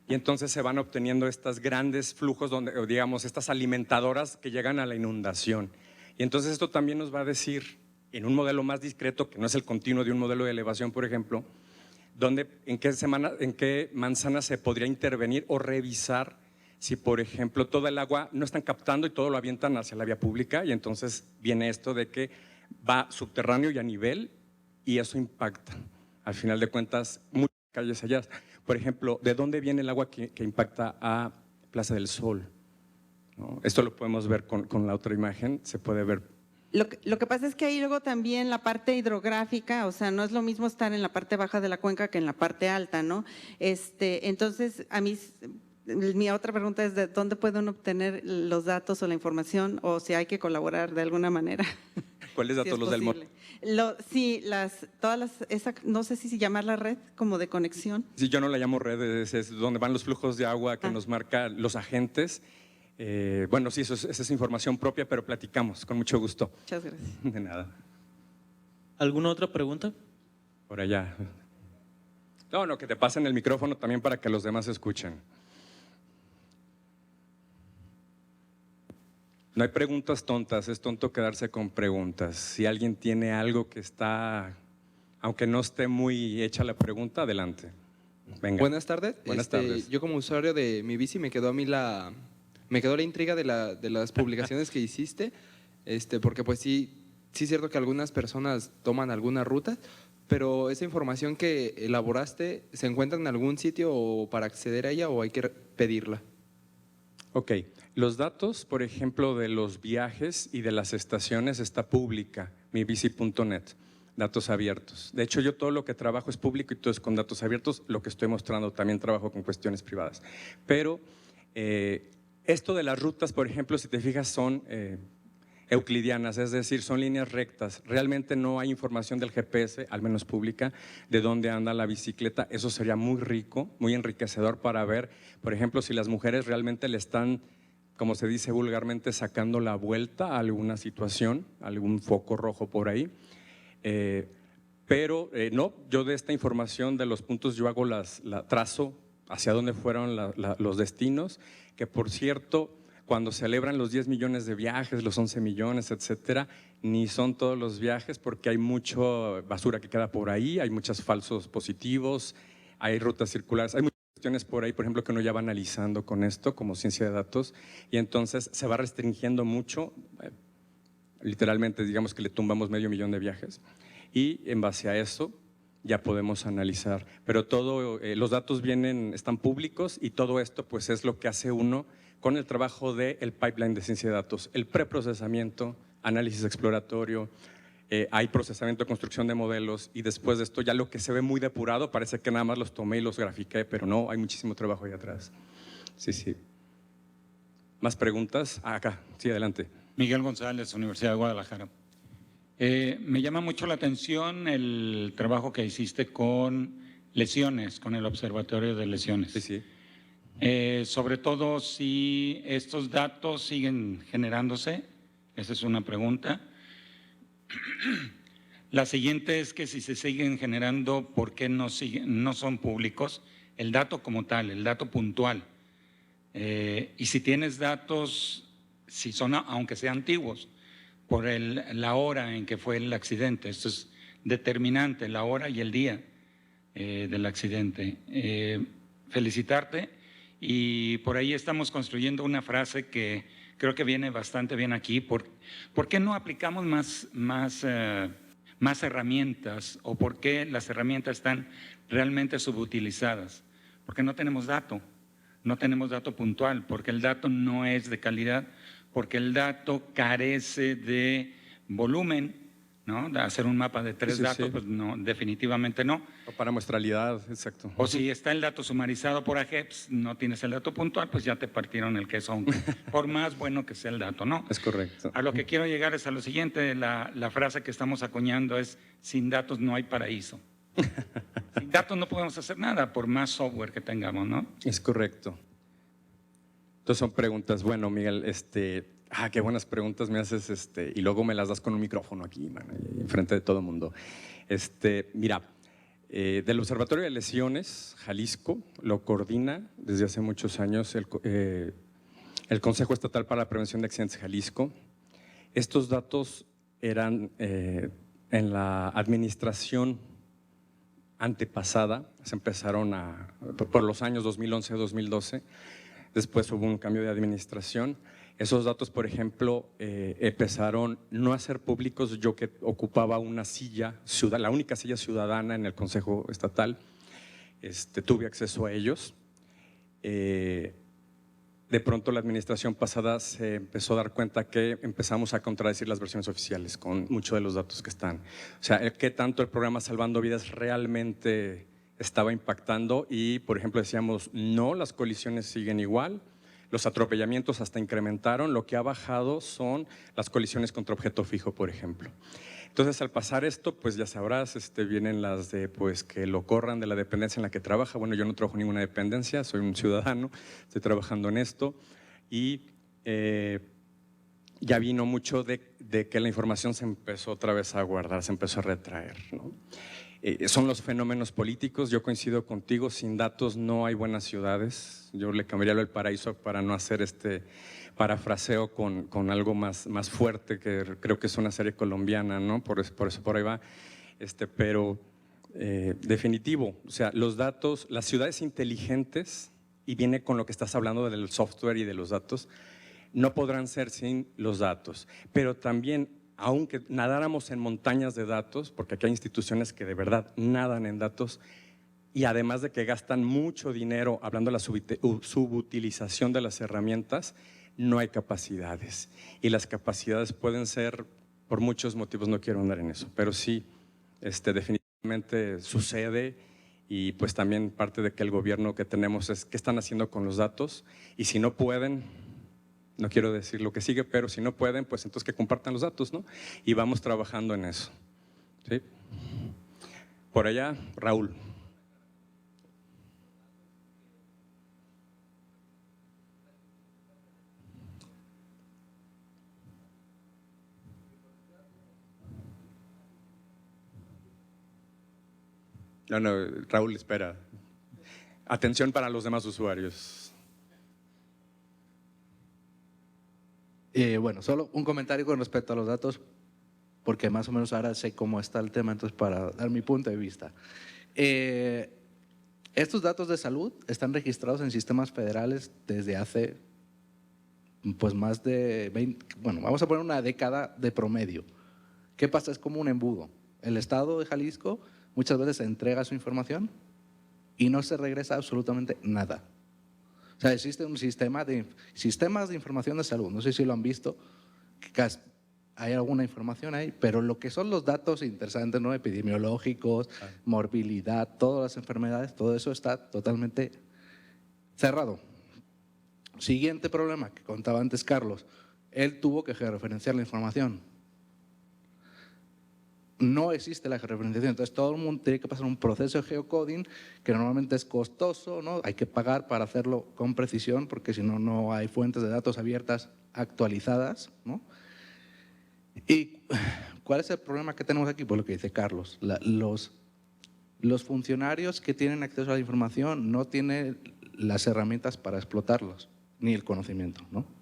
Y entonces se van obteniendo estos grandes flujos, o digamos, estas alimentadoras que llegan a la inundación. Y entonces esto también nos va a decir, en un modelo más discreto, que no es el continuo de un modelo de elevación, por ejemplo, en qué manzana se podría intervenir o revisar si, por ejemplo, toda el agua no están captando y todo lo avientan hacia la vía pública, y entonces viene esto de que va subterráneo y a nivel, y eso impacta. Al final de cuentas, muchas calles allá. Por ejemplo, ¿de dónde viene el agua que impacta a Plaza del Sol? ¿No? Esto lo podemos ver con la otra imagen, se puede ver. Lo que pasa es que ahí luego también la parte hidrográfica, o sea, no es lo mismo estar en la parte baja de la cuenca que en la parte alta, ¿no? Entonces, a mí, mi otra pregunta es, ¿de dónde puede uno obtener los datos o la información, o si hay que colaborar de alguna manera? ¿Cuáles Si datos es los del posible. Sí, no sé si llamar la red como de conexión. Si yo no la llamo red, es donde van los flujos de agua que nos marca los agentes. Bueno, sí, esa es información propia, pero platicamos, con mucho gusto. Muchas gracias. De nada. ¿Alguna otra pregunta? Por allá. No, que te pasen el micrófono también para que los demás escuchen. No hay preguntas tontas, es tonto quedarse con preguntas. Si alguien tiene algo que está, aunque no esté muy hecha la pregunta, adelante. Venga. Buenas tardes. Buenas tardes. Yo como usuario de Mi Bici me quedó la intriga de las publicaciones que hiciste, porque pues sí es cierto que algunas personas toman alguna ruta, pero esa información que elaboraste, ¿se encuentra en algún sitio o para acceder a ella o hay que pedirla? Ok, los datos, por ejemplo, de los viajes y de las estaciones está pública, mibici.net, datos abiertos. De hecho, yo todo lo que trabajo es público y todo es con datos abiertos. Lo que estoy mostrando también trabajo con cuestiones privadas. Pero esto de las rutas, por ejemplo, si te fijas, son euclidianas, es decir, son líneas rectas. Realmente no hay información del GPS, al menos pública, de dónde anda la bicicleta. Eso sería muy rico, muy enriquecedor para ver, por ejemplo, si las mujeres realmente le están, como se dice vulgarmente, sacando la vuelta a alguna situación, algún foco rojo por ahí. Pero no, yo de esta información de los puntos yo hago la trazo hacia dónde fueron los destinos, que por cierto, cuando celebran los 10 millones de viajes, los 11 millones, etcétera, ni son todos los viajes porque hay mucha basura que queda por ahí, hay muchos falsos positivos, hay rutas circulares, hay muchas cuestiones por ahí, por ejemplo, que uno ya va analizando con esto como ciencia de datos, y entonces se va restringiendo mucho, literalmente digamos que le tumbamos 500,000 de viajes, y en base a eso ya podemos analizar, pero todo, los datos están públicos, y todo esto pues es lo que hace uno con el trabajo del pipeline de ciencia de datos, el preprocesamiento, análisis exploratorio, hay procesamiento, construcción de modelos, y después de esto ya lo que se ve muy depurado parece que nada más los tomé y los grafiqué, pero no, hay muchísimo trabajo ahí atrás. Sí. ¿Más preguntas? Acá, sí, adelante. Miguel González, Universidad de Guadalajara. Me llama mucho la atención el trabajo que hiciste con lesiones, con el Observatorio de Lesiones. Sí. Sobre todo si estos datos siguen generándose, esa es una pregunta. La siguiente es que si se siguen generando, ¿por qué no son públicos? El dato como tal, el dato puntual. Y si tienes datos, si son, aunque sean antiguos, por la hora en que fue el accidente, esto es determinante, la hora y el día del accidente. Felicitarte. Y por ahí estamos construyendo una frase que creo que viene bastante bien aquí. ¿Por qué no aplicamos más herramientas, o por qué las herramientas están realmente subutilizadas? Porque no tenemos dato puntual, porque el dato no es de calidad, porque el dato carece de volumen, ¿no? De hacer un mapa de 3 Sí, datos, sí. pues no, definitivamente no. O para muestralidad, exacto. O si está el dato sumarizado por AGEPS, no tienes el dato puntual, pues ya te partieron el queso, por más bueno que sea el dato, ¿no? Es correcto. A lo que quiero llegar es a lo siguiente, la frase que estamos acuñando es, sin datos no hay paraíso. Sin datos no podemos hacer nada, por más software que tengamos, ¿no? Es correcto. Entonces son preguntas. Bueno, Miguel, qué buenas preguntas me haces, y luego me las das con un micrófono aquí, man, enfrente de todo el mundo. Mira, del Observatorio de Lesiones, Jalisco, lo coordina desde hace muchos años el Consejo Estatal para la Prevención de Accidentes Jalisco. Estos datos eran en la administración antepasada, se empezaron por los años 2011-2012, después hubo un cambio de administración. Esos datos, por ejemplo, empezaron no a ser públicos. Yo que ocupaba una silla, la única silla ciudadana en el Consejo Estatal, tuve acceso a ellos. De pronto la administración pasada se empezó a dar cuenta que empezamos a contradecir las versiones oficiales con muchos de los datos que están. O sea, qué tanto el programa Salvando Vidas realmente estaba impactando y, por ejemplo, decíamos, no, las colisiones siguen igual, los atropellamientos hasta incrementaron, lo que ha bajado son las colisiones contra objeto fijo, por ejemplo. Entonces, al pasar esto, pues ya sabrás, vienen las de pues que lo corran de la dependencia en la que trabaja. Bueno, yo no trabajo en ninguna dependencia, soy un ciudadano, estoy trabajando en esto y ya vino mucho de que la información se empezó otra vez a guardar, se empezó a retraer, ¿no? Son los fenómenos políticos, yo coincido contigo, sin datos no hay buenas ciudades. Yo le cambiaría el paraíso para no hacer parafraseo con algo más fuerte, que creo que es una serie colombiana, ¿no? Por eso por ahí va. Pero definitivo, o sea, los datos, las ciudades inteligentes, y viene con lo que estás hablando del software y de los datos, no podrán ser sin los datos. Pero también, aunque nadáramos en montañas de datos, porque aquí hay instituciones que de verdad nadan en datos, y además de que gastan mucho dinero hablando de la subutilización de las herramientas, no hay capacidades. Y las capacidades pueden ser por muchos motivos, no quiero andar en eso, pero sí, definitivamente sucede. Y pues también parte de que el gobierno que tenemos es qué están haciendo con los datos, y si no pueden, no quiero decir lo que sigue, pero si no pueden, pues entonces que compartan los datos, ¿no? Y vamos trabajando en eso. ¿Sí? Por allá, Raúl. No, Raúl, espera. Atención para los demás usuarios. Bueno, solo un comentario con respecto a los datos, porque más o menos ahora sé cómo está el tema, entonces para dar mi punto de vista. Estos datos de salud están registrados en sistemas federales desde hace pues más de 20, bueno, vamos a poner una década de promedio. ¿Qué pasa? Es como un embudo. El Estado de Jalisco muchas veces entrega su información y no se regresa absolutamente nada. O sea, existe un sistemas de información de salud, no sé si lo han visto, hay alguna información ahí, pero lo que son los datos interesantes, ¿no? Epidemiológicos, morbilidad, todas las enfermedades, todo eso está totalmente cerrado. Siguiente problema que contaba antes Carlos, él tuvo que georreferenciar la información. No existe la georreferenciación, entonces todo el mundo tiene que pasar un proceso de geocoding que normalmente es costoso, ¿no? Hay que pagar para hacerlo con precisión porque si no, no hay fuentes de datos abiertas actualizadas, ¿no? ¿Y cuál es el problema que tenemos aquí? Pues lo que dice Carlos, los funcionarios que tienen acceso a la información no tienen las herramientas para explotarlos, ni el conocimiento, ¿no?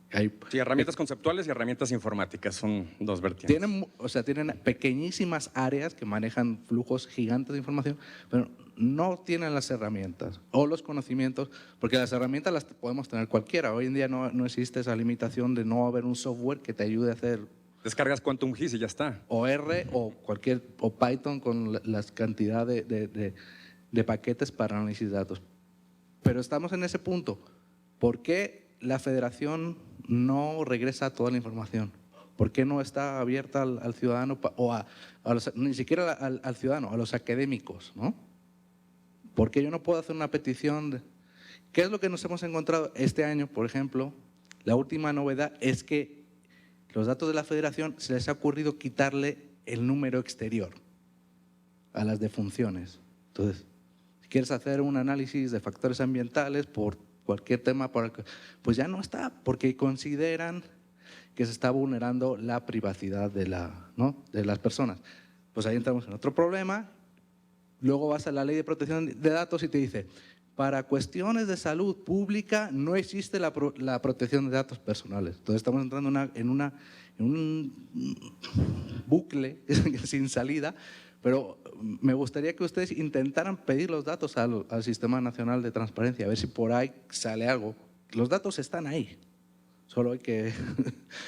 Sí, herramientas conceptuales y herramientas informáticas son dos vertientes. Tienen pequeñísimas áreas que manejan flujos gigantes de información, pero no tienen las herramientas o los conocimientos, porque las herramientas las podemos tener cualquiera. Hoy en día no existe esa limitación de no haber un software que te ayude a hacer. Descargas Quantum GIS y ya está. O R o Python con la cantidad de paquetes para análisis de datos. Pero estamos en ese punto. ¿Por qué la federación no regresa toda la información? ¿Por qué no está abierta al ciudadano ni siquiera al ciudadano, a los académicos, ¿no? ¿Por qué yo no puedo hacer una petición? ¿Qué es lo que nos hemos encontrado este año, por ejemplo? La última novedad es que los datos de la Federación se les ha ocurrido quitarle el número exterior a las defunciones. Entonces, si quieres hacer un análisis de factores ambientales por cualquier tema, pues ya no está, porque consideran que se está vulnerando la privacidad de las personas. Pues ahí entramos en otro problema. Luego vas a la Ley de Protección de Datos y te dice, para cuestiones de salud pública no existe la protección de datos personales. Entonces estamos entrando en un bucle sin salida, pero me gustaría que ustedes intentaran pedir los datos al Sistema Nacional de Transparencia, a ver si por ahí sale algo. Los datos están ahí. Solo hay que…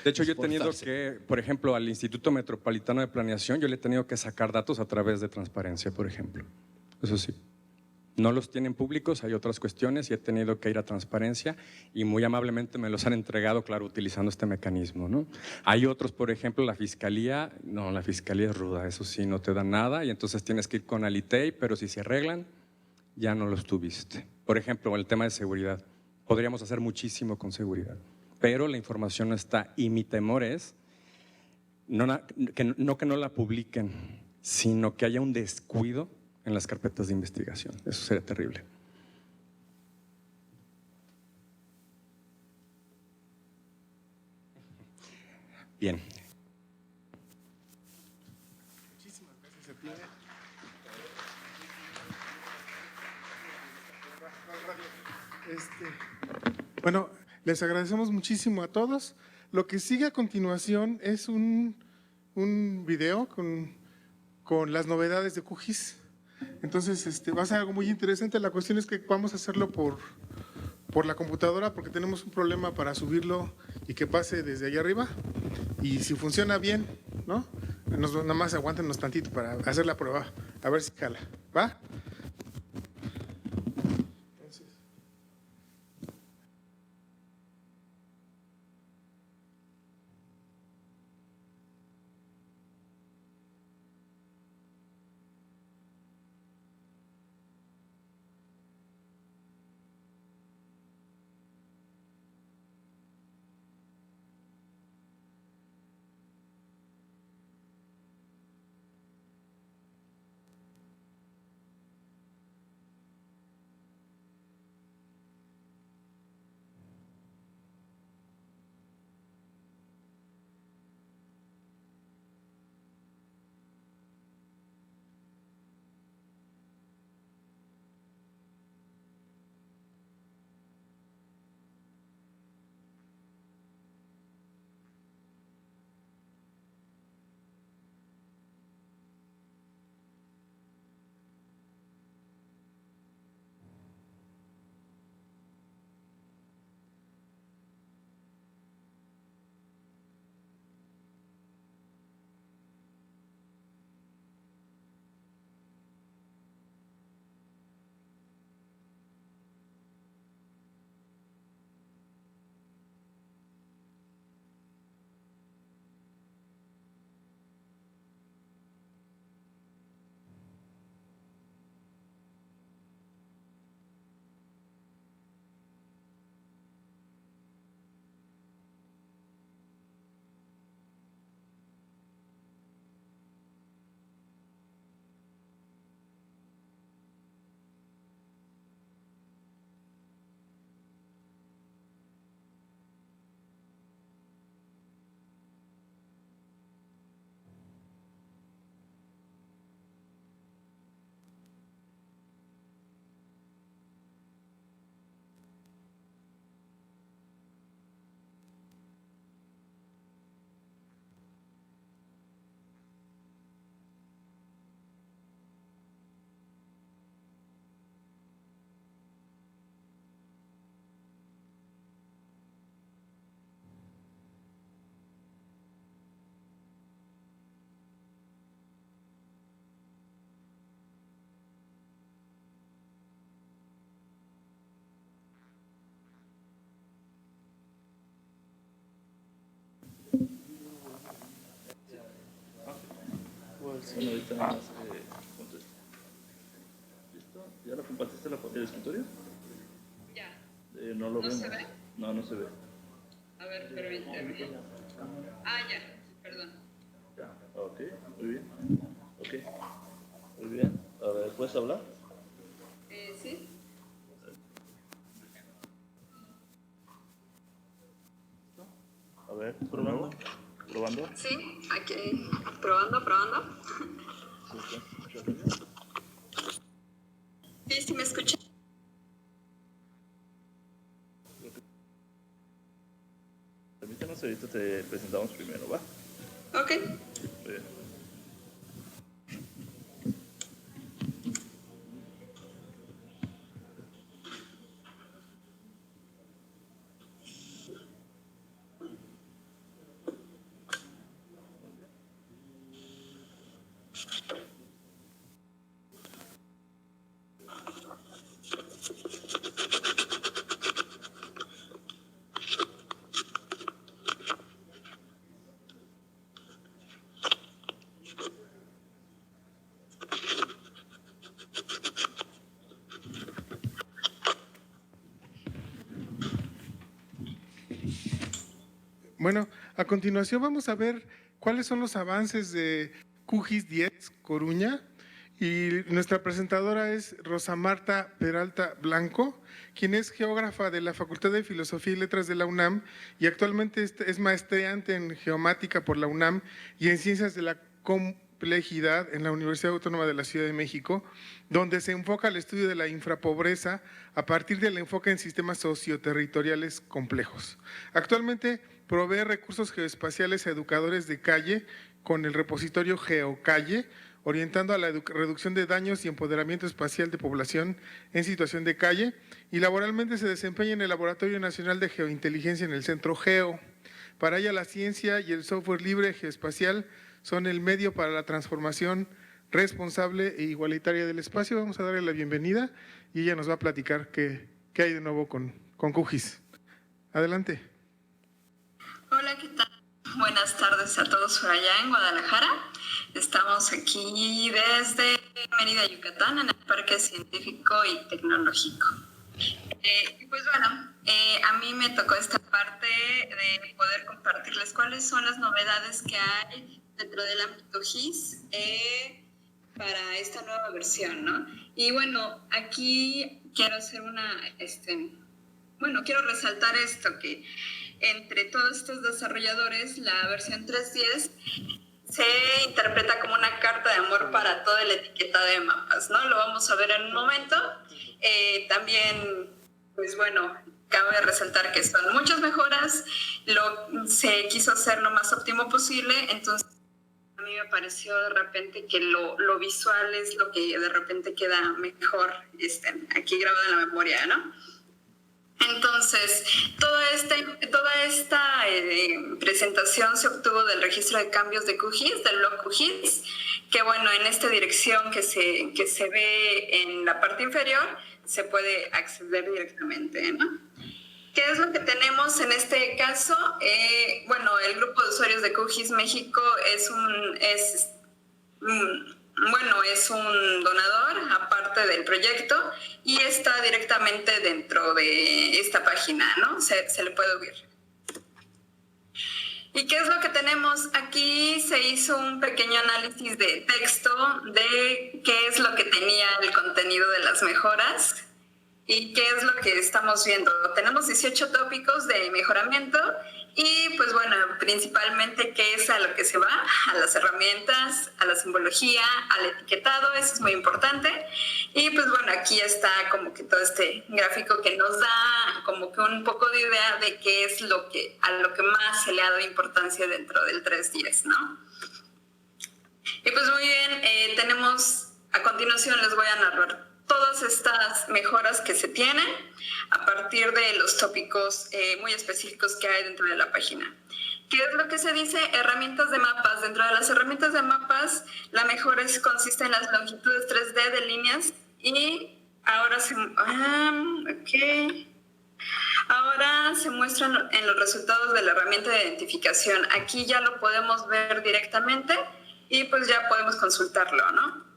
De hecho, yo he tenido que, por ejemplo, al Instituto Metropolitano de Planeación, yo le he tenido que sacar datos a través de transparencia, por ejemplo. Eso sí. No los tienen públicos, hay otras cuestiones y he tenido que ir a transparencia y muy amablemente me los han entregado, claro, utilizando este mecanismo, ¿no? Hay otros, por ejemplo, la Fiscalía, no, la Fiscalía es ruda, eso sí, no te da nada y entonces tienes que ir con Alitei, pero si se arreglan, ya no los tuviste. Por ejemplo, el tema de seguridad. Podríamos hacer muchísimo con seguridad, pero la información no está y mi temor es que no la publiquen, sino que haya un descuido en las carpetas de investigación. Eso sería terrible. Bien. Muchísimas gracias a ti. Bueno, les agradecemos muchísimo a todos. Lo que sigue a continuación es un video con las novedades de QGIS. Entonces, va a ser algo muy interesante. La cuestión es que vamos a hacerlo por la computadora porque tenemos un problema para subirlo y que pase desde allá arriba. Y si funciona bien, ¿no? Nada más aguántenos tantito para hacer la prueba. A ver si jala. ¿Va? Bueno, ahorita nada más contesta. ¿Listo? ¿Ya lo compartiste el escritorio? Ya. No lo vemos. ¿Se ve? No, no se ve. A ver, permíteme. Ah, ya, perdón. Ya, ok, muy bien. Ok, muy bien. A ver, ¿puedes hablar? Sí. A ver, probando. ¿Probando? Sí, aquí. Probando. Sí, sí me escucha. Permítanos, ahorita te presentamos primero, ¿va? Ok. Muy bien. Bueno, a continuación vamos a ver cuáles son los avances de QGIS 10 Coruña, y nuestra presentadora es Rosa Marta Peralta Blanco, quien es geógrafa de la Facultad de Filosofía y Letras de la UNAM y actualmente es maestrante en geomática por la UNAM y en ciencias de la complejidad en la Universidad Autónoma de la Ciudad de México, donde se enfoca el estudio de la infrapobreza a partir del enfoque en sistemas socioterritoriales complejos. Actualmente provee recursos geoespaciales a educadores de calle con el repositorio GeoCalle, orientando a la reducción de daños y empoderamiento espacial de población en situación de calle, y laboralmente se desempeña en el Laboratorio Nacional de Geointeligencia en el Centro Geo. Para ella, la ciencia y el software libre geoespacial son el medio para la transformación responsable e igualitaria del espacio. Vamos a darle la bienvenida y ella nos va a platicar qué hay de nuevo con QGIS. Adelante. Hola, ¿qué tal? Buenas tardes a todos por allá en Guadalajara. Estamos aquí desde Mérida, Yucatán, en el Parque Científico y Tecnológico. Pues bueno, a mí me tocó esta parte de poder compartirles cuáles son las novedades que hay dentro del ámbito GIS para esta nueva versión, ¿no? Y bueno, aquí quiero hacer quiero resaltar esto, que entre todos estos desarrolladores, la versión 3.10 se interpreta como una carta de amor para todo el etiquetado de mapas, ¿no? Lo vamos a ver en un momento. También, pues bueno, cabe resaltar que son muchas mejoras, se quiso hacer lo más óptimo posible, entonces a mí me pareció de repente que lo visual es lo que de repente queda mejor aquí grabado en la memoria, ¿no? Entonces, toda esta presentación se obtuvo del registro de cambios de QGIS, del blog QGIS, que bueno, en esta dirección que se ve en la parte inferior, se puede acceder directamente, ¿no? ¿Qué es lo que tenemos en este caso? El grupo de usuarios de QGIS México es un donador aparte del proyecto y está directamente dentro de esta página, ¿no? Se le puede oír. ¿Y qué es lo que tenemos? Aquí se hizo un pequeño análisis de texto de qué es lo que tenía el contenido de las mejoras y qué es lo que estamos viendo. Tenemos 18 tópicos de mejoramiento y pues bueno, principalmente qué es a lo que se va, a las herramientas, a la simbología, al etiquetado, eso es muy importante. Y pues bueno, aquí está como que todo este gráfico que nos da como que un poco de idea de qué es a lo que más se le ha dado importancia dentro del 3.10, ¿no? Y pues muy bien, a continuación les voy a narrar todas estas mejoras que se tienen a partir de los tópicos muy específicos que hay dentro de la página. ¿Qué es lo que se dice? Herramientas de mapas. Dentro de las herramientas de mapas, la mejora consiste en las longitudes 3D de líneas y ahora se muestran en los resultados de la herramienta de identificación. Aquí ya lo podemos ver directamente y pues ya podemos consultarlo, ¿no?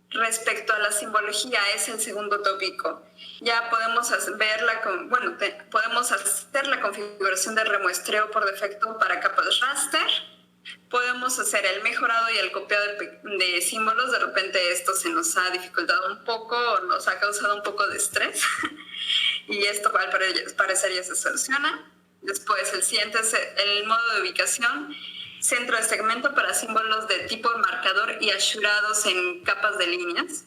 Respecto a la simbología, es el segundo tópico. Ya podemos podemos hacer la configuración de remuestreo por defecto para capas raster. Podemos hacer el mejorado y el copiado de símbolos. De repente esto se nos ha dificultado un poco o nos ha causado un poco de estrés. Y esto al parecer ya se soluciona. Después el siguiente es el modo de ubicación. Centro de segmento para símbolos de tipo marcador y ashurados en capas de líneas.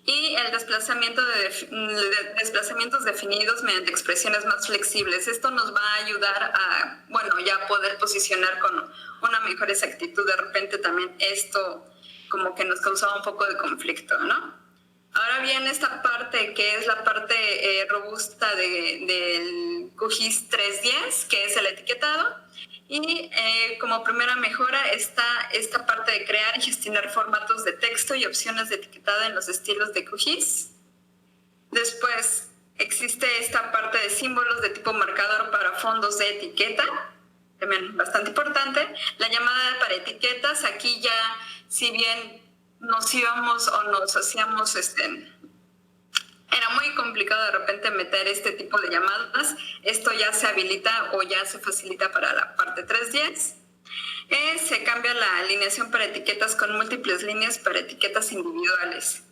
Y el desplazamiento de desplazamientos definidos mediante expresiones más flexibles. Esto nos va a ayudar a, ya poder posicionar con una mejor exactitud. De repente también esto como que nos causaba un poco de conflicto, ¿no? Ahora bien, esta parte que es la parte robusta del QGIS 310, que es el etiquetado. Y como primera mejora está esta parte de crear y gestionar formatos de texto y opciones de etiquetado en los estilos de QGIS. Después existe esta parte de símbolos de tipo marcador para fondos de etiqueta, también bastante importante. La llamada para etiquetas, aquí ya si bien nos íbamos o nos hacíamos era muy complicado de repente meter este tipo de llamadas. Esto ya se habilita o ya se facilita para la parte 310. Se cambia la alineación para etiquetas con múltiples líneas para etiquetas individuales.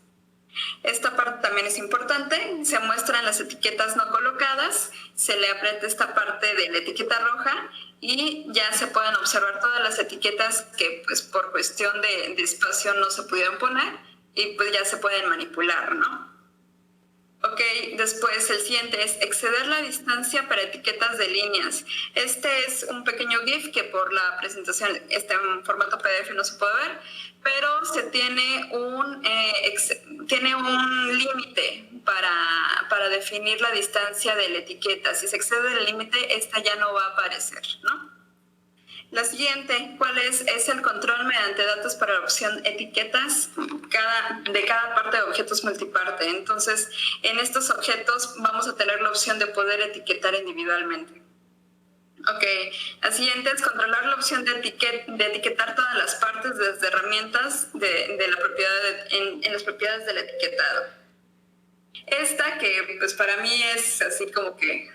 Esta parte también es importante. Se muestran las etiquetas no colocadas, se le aprieta esta parte de la etiqueta roja y ya se pueden observar todas las etiquetas que pues, por cuestión de espacio no se pudieron poner y pues ya se pueden manipular, ¿no? Ok, después el siguiente es exceder la distancia para etiquetas de líneas. Este es un pequeño GIF que por la presentación en formato PDF no se puede ver, pero se tiene un límite para definir la distancia de la etiqueta. Si se excede el límite, esta ya no va a aparecer, ¿no? La siguiente, ¿cuál es? Es el control mediante datos para la opción etiquetas de cada parte de objetos multiparte. Entonces, en estos objetos vamos a tener la opción de poder etiquetar individualmente. Ok, la siguiente es controlar la opción de etiquetar todas las partes desde herramientas de la propiedad en las propiedades del etiquetado. Esta que pues para mí es así como que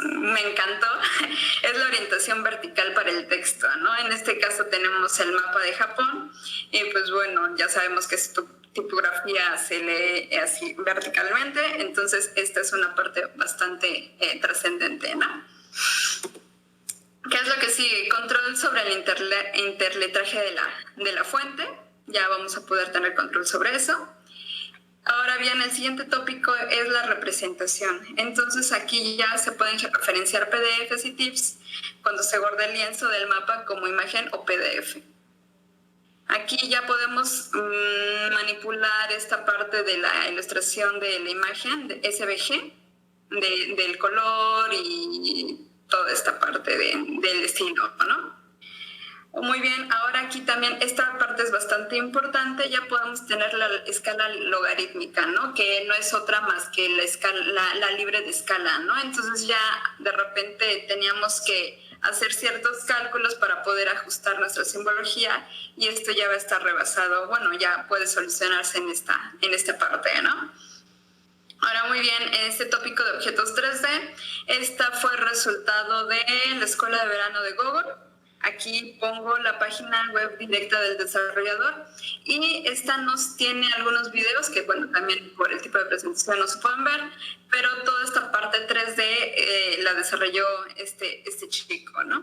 me encantó, es la orientación vertical para el texto, ¿no? En este caso tenemos el mapa de Japón y pues bueno, ya sabemos que su tipografía se lee así verticalmente, entonces esta es una parte bastante trascendente, ¿no? ¿Qué es lo que sigue? Control sobre el interletraje de la fuente, ya vamos a poder tener control sobre eso. Ahora bien, el siguiente tópico es la representación. Entonces aquí ya se pueden referenciar PDFs y TIFFs cuando se guarda el lienzo del mapa como imagen o PDF. Aquí ya podemos manipular esta parte de la ilustración de la imagen, de SVG, del color y toda esta parte del estilo, ¿no? Muy bien, ahora aquí también esta parte es bastante importante, ya podemos tener la escala logarítmica, ¿no? Que no es otra más que la libre de escala, ¿no? Entonces ya de repente teníamos que hacer ciertos cálculos para poder ajustar nuestra simbología y esto ya va a estar rebasado, bueno, ya puede solucionarse en esta parte, ¿no? Ahora, muy bien, este tópico de objetos 3D, esta fue el resultado de la Escuela de Verano de Google. Aquí pongo la página web directa del desarrollador y esta nos tiene algunos videos que, bueno, también por el tipo de presentación no se pueden ver, pero toda esta parte 3D la desarrolló este chico, ¿no?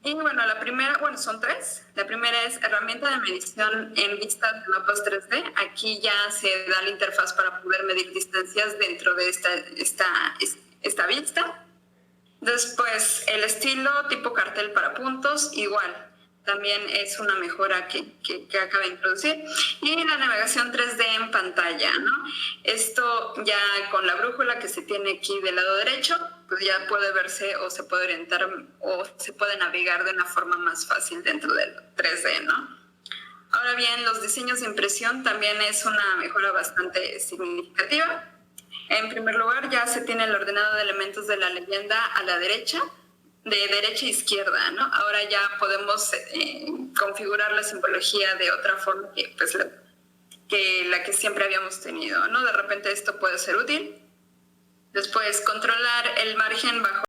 Y bueno, la primera, son tres. La primera es herramienta de medición en vista de mapas 3D. Aquí ya se da la interfaz para poder medir distancias dentro de esta vista. Después, el estilo tipo cartel para puntos, igual, también es una mejora que acaba de introducir. Y la navegación 3D en pantalla, ¿no? Esto ya con la brújula que se tiene aquí del lado derecho, pues ya puede verse o se puede orientar o se puede navegar de una forma más fácil dentro del 3D, ¿no? Ahora bien, los diseños de impresión también es una mejora bastante significativa. En primer lugar, ya se tiene el ordenado de elementos de la leyenda a la derecha, de derecha a izquierda, ¿no? Ahora ya podemos configurar la simbología de otra forma que, pues, que la que siempre habíamos tenido, ¿no? De repente esto puede ser útil. Después, controlar el margen bajo